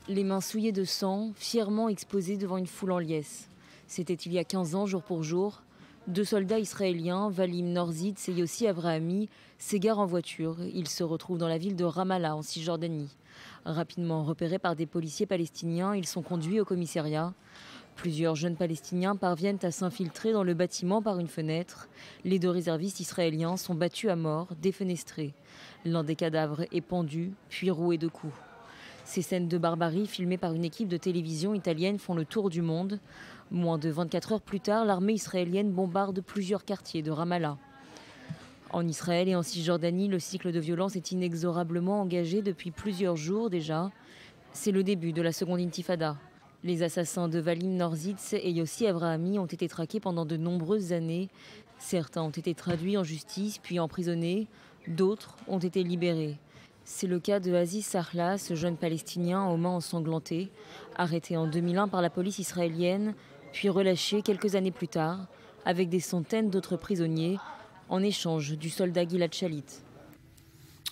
Les mains souillées de sang, fièrement exposées devant une foule en liesse. C'était il y a 15 ans, jour pour jour. 2 soldats israéliens, Valim Norzitz et Yossi Avrahami, s'égarent en voiture. Ils se retrouvent dans la ville de Ramallah, en Cisjordanie. Rapidement repérés par des policiers palestiniens, ils sont conduits au commissariat. Plusieurs jeunes Palestiniens parviennent à s'infiltrer dans le bâtiment par une fenêtre. Les 2 réservistes israéliens sont battus à mort, défenestrés. L'un des cadavres est pendu, puis roué de coups. Ces scènes de barbarie filmées par une équipe de télévision italienne font le tour du monde. Moins de 24 heures plus tard, l'armée israélienne bombarde plusieurs quartiers de Ramallah. En Israël et en Cisjordanie, le cycle de violence est inexorablement engagé depuis plusieurs jours déjà. C'est le début de la seconde intifada. Les assassins de Valim Norzitz et Yossi Avrahami ont été traqués pendant de nombreuses années. Certains ont été traduits en justice puis emprisonnés, d'autres ont été libérés. C'est le cas de Aziz Sarla, ce jeune Palestinien aux mains ensanglantées, arrêté en 2001 par la police israélienne, puis relâché quelques années plus tard, avec des centaines d'autres prisonniers, en échange du soldat Gilad Shalit.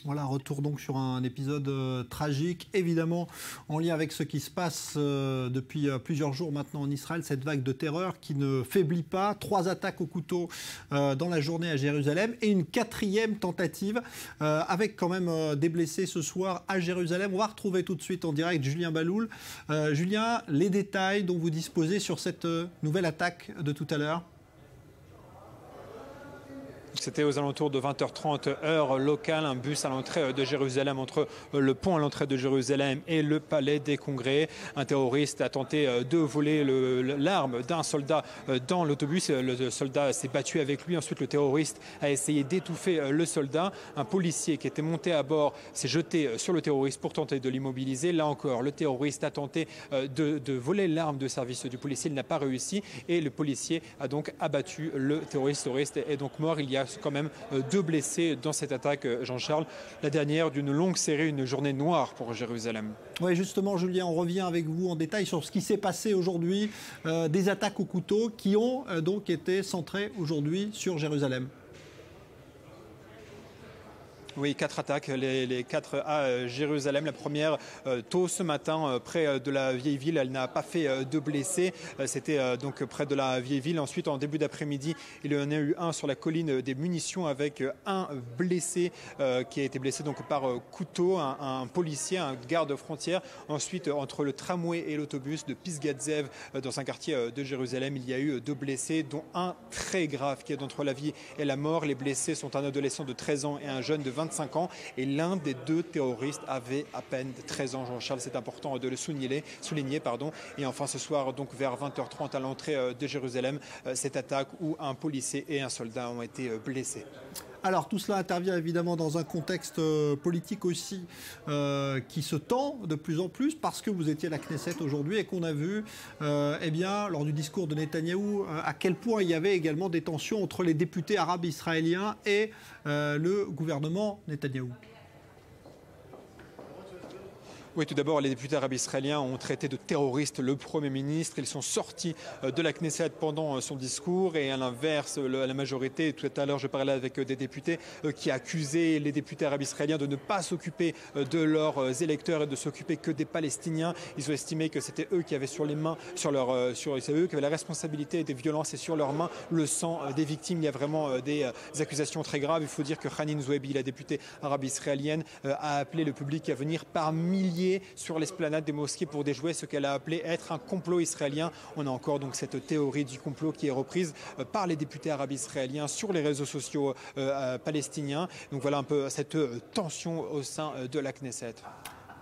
Voilà, retour donc sur un épisode tragique, évidemment en lien avec ce qui se passe depuis plusieurs jours maintenant en Israël, cette vague de terreur qui ne faiblit pas. 3 attaques au couteau dans la journée à Jérusalem et une 4e tentative avec quand même des blessés ce soir à Jérusalem. On va retrouver tout de suite en direct Julien Baloul. Julien, les détails dont vous disposez sur cette nouvelle attaque de tout à l'heure? C'était aux alentours de 20h30 heure locale, un bus à l'entrée de Jérusalem, entre le pont à l'entrée de Jérusalem et le palais des congrès. Un terroriste a tenté de voler l'arme d'un soldat dans l'autobus. Le soldat s'est battu avec lui. Ensuite, le terroriste a essayé d'étouffer le soldat. Un policier qui était monté à bord s'est jeté sur le terroriste pour tenter de l'immobiliser. Là encore, le terroriste a tenté de voler l'arme de service du policier. Il n'a pas réussi et le policier a donc abattu le terroriste. Le terroriste est donc mort. Il y a quand même 2 blessés dans cette attaque, Jean-Charles. La dernière d'une longue série, une journée noire pour Jérusalem. Oui, justement, Julien, on revient avec vous en détail sur ce qui s'est passé aujourd'hui, des attaques au couteau qui ont donc été centrées aujourd'hui sur Jérusalem. Oui, 4 attaques, les 4 à Jérusalem. La première tôt ce matin près de la vieille ville, elle n'a pas fait de blessés. C'était donc près de la vieille ville. Ensuite, en début d'après-midi, il y en a eu un sur la colline des munitions avec un blessé qui a été blessé donc par couteau, un policier, un garde-frontière. Ensuite, entre le tramway et l'autobus de Pisgatzev, dans un quartier de Jérusalem, il y a eu 2 blessés, dont un très grave qui est entre la vie et la mort. Les blessés sont un adolescent de 13 ans et un jeune de 25 ans et l'un des deux terroristes avait à peine 13 ans. Jean-Charles, c'est important de le souligner. Et enfin ce soir, donc vers 20h30 à l'entrée de Jérusalem, cette attaque où un policier et un soldat ont été blessés. Alors tout cela intervient évidemment dans un contexte politique aussi qui se tend de plus en plus parce que vous étiez à la Knesset aujourd'hui et qu'on a vu lors du discours de Netanyahou à quel point il y avait également des tensions entre les députés arabes israéliens et le gouvernement Netanyahou. Oui, tout d'abord, les députés arabes israéliens ont traité de terroriste le Premier ministre. Ils sont sortis de la Knesset pendant son discours et à l'inverse, la majorité, tout à l'heure je parlais avec des députés qui accusaient les députés arabes israéliens de ne pas s'occuper de leurs électeurs et de s'occuper que des Palestiniens. Ils ont estimé que c'était eux qui avaient sur les mains, c'est eux qui avaient la responsabilité des violences et sur leurs mains le sang des victimes. Il y a vraiment des accusations très graves. Il faut dire que Hanin Zouebi, la députée arabe israélienne, a appelé le public à venir par milliers sur l'esplanade des mosquées pour déjouer ce qu'elle a appelé être un complot israélien. On a encore donc cette théorie du complot qui est reprise par les députés arabes israéliens sur les réseaux sociaux palestiniens. Donc voilà un peu cette tension au sein de la Knesset.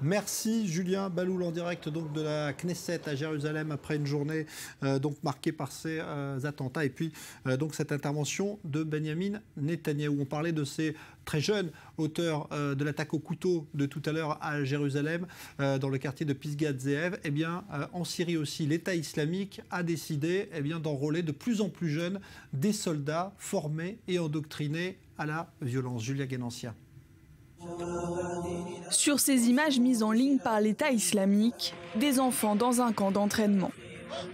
Merci Julien Baloul en direct donc de la Knesset à Jérusalem après une journée donc marquée par ces attentats et puis donc cette intervention de Benyamin Netanyahou. On parlait de ces très jeunes auteurs de l'attaque au couteau de tout à l'heure à Jérusalem dans le quartier de Pisgat Ze'ev. Eh bien en Syrie aussi, l'État islamique a décidé d'enrôler de plus en plus jeunes des soldats formés et endoctrinés à la violence. Julia Guénancia. Sur ces images mises en ligne par l'État islamique, des enfants dans un camp d'entraînement.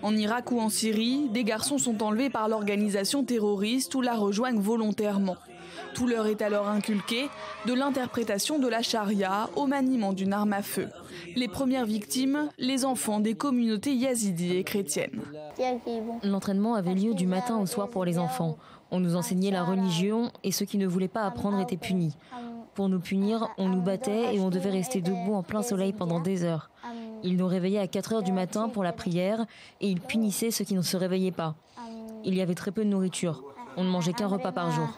En Irak ou en Syrie, des garçons sont enlevés par l'organisation terroriste ou la rejoignent volontairement. Tout leur est alors inculqué, de l'interprétation de la charia au maniement d'une arme à feu. Les premières victimes, les enfants des communautés yazidis et chrétiennes. L'entraînement avait lieu du matin au soir pour les enfants. On nous enseignait la religion et ceux qui ne voulaient pas apprendre étaient punis. Pour nous punir, on nous battait et on devait rester debout en plein soleil pendant des heures. Ils nous réveillaient à 4 heures du matin pour la prière et ils punissaient ceux qui ne se réveillaient pas. Il y avait très peu de nourriture. On ne mangeait qu'un repas par jour.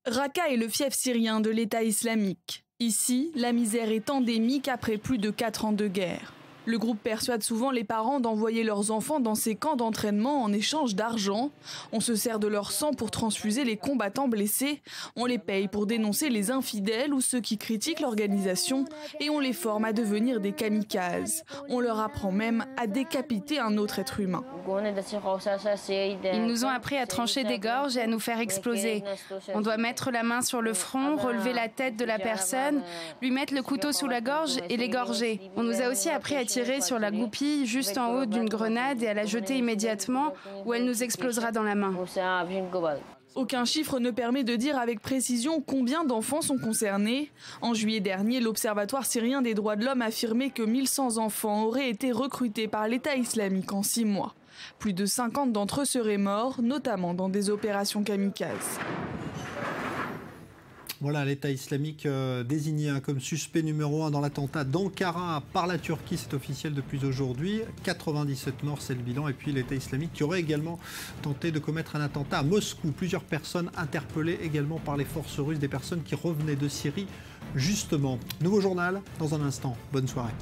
Raqqa est le fief syrien de l'État islamique. Ici, la misère est endémique après plus de 4 ans de guerre. Le groupe persuade souvent les parents d'envoyer leurs enfants dans ces camps d'entraînement en échange d'argent. On se sert de leur sang pour transfuser les combattants blessés. On les paye pour dénoncer les infidèles ou ceux qui critiquent l'organisation. Et on les forme à devenir des kamikazes. On leur apprend même à décapiter un autre être humain. Ils nous ont appris à trancher des gorges et à nous faire exploser. On doit mettre la main sur le front, relever la tête de la personne, lui mettre le couteau sous la gorge et l'égorger. On nous a aussi appris à tirer sur la goupille juste en haut d'une grenade et à la jeter immédiatement ou elle nous explosera dans la main. Aucun chiffre ne permet de dire avec précision combien d'enfants sont concernés. En juillet dernier, l'Observatoire syrien des droits de l'homme affirmait que 1100 enfants auraient été recrutés par l'État islamique en 6 mois. Plus de 50 d'entre eux seraient morts, notamment dans des opérations kamikazes. Voilà, l'État islamique désigné comme suspect numéro 1 dans l'attentat d'Ankara par la Turquie, c'est officiel depuis aujourd'hui. 97 morts, c'est le bilan. Et puis l'État islamique qui aurait également tenté de commettre un attentat à Moscou. Plusieurs personnes interpellées également par les forces russes, des personnes qui revenaient de Syrie justement. Nouveau journal dans un instant. Bonne soirée.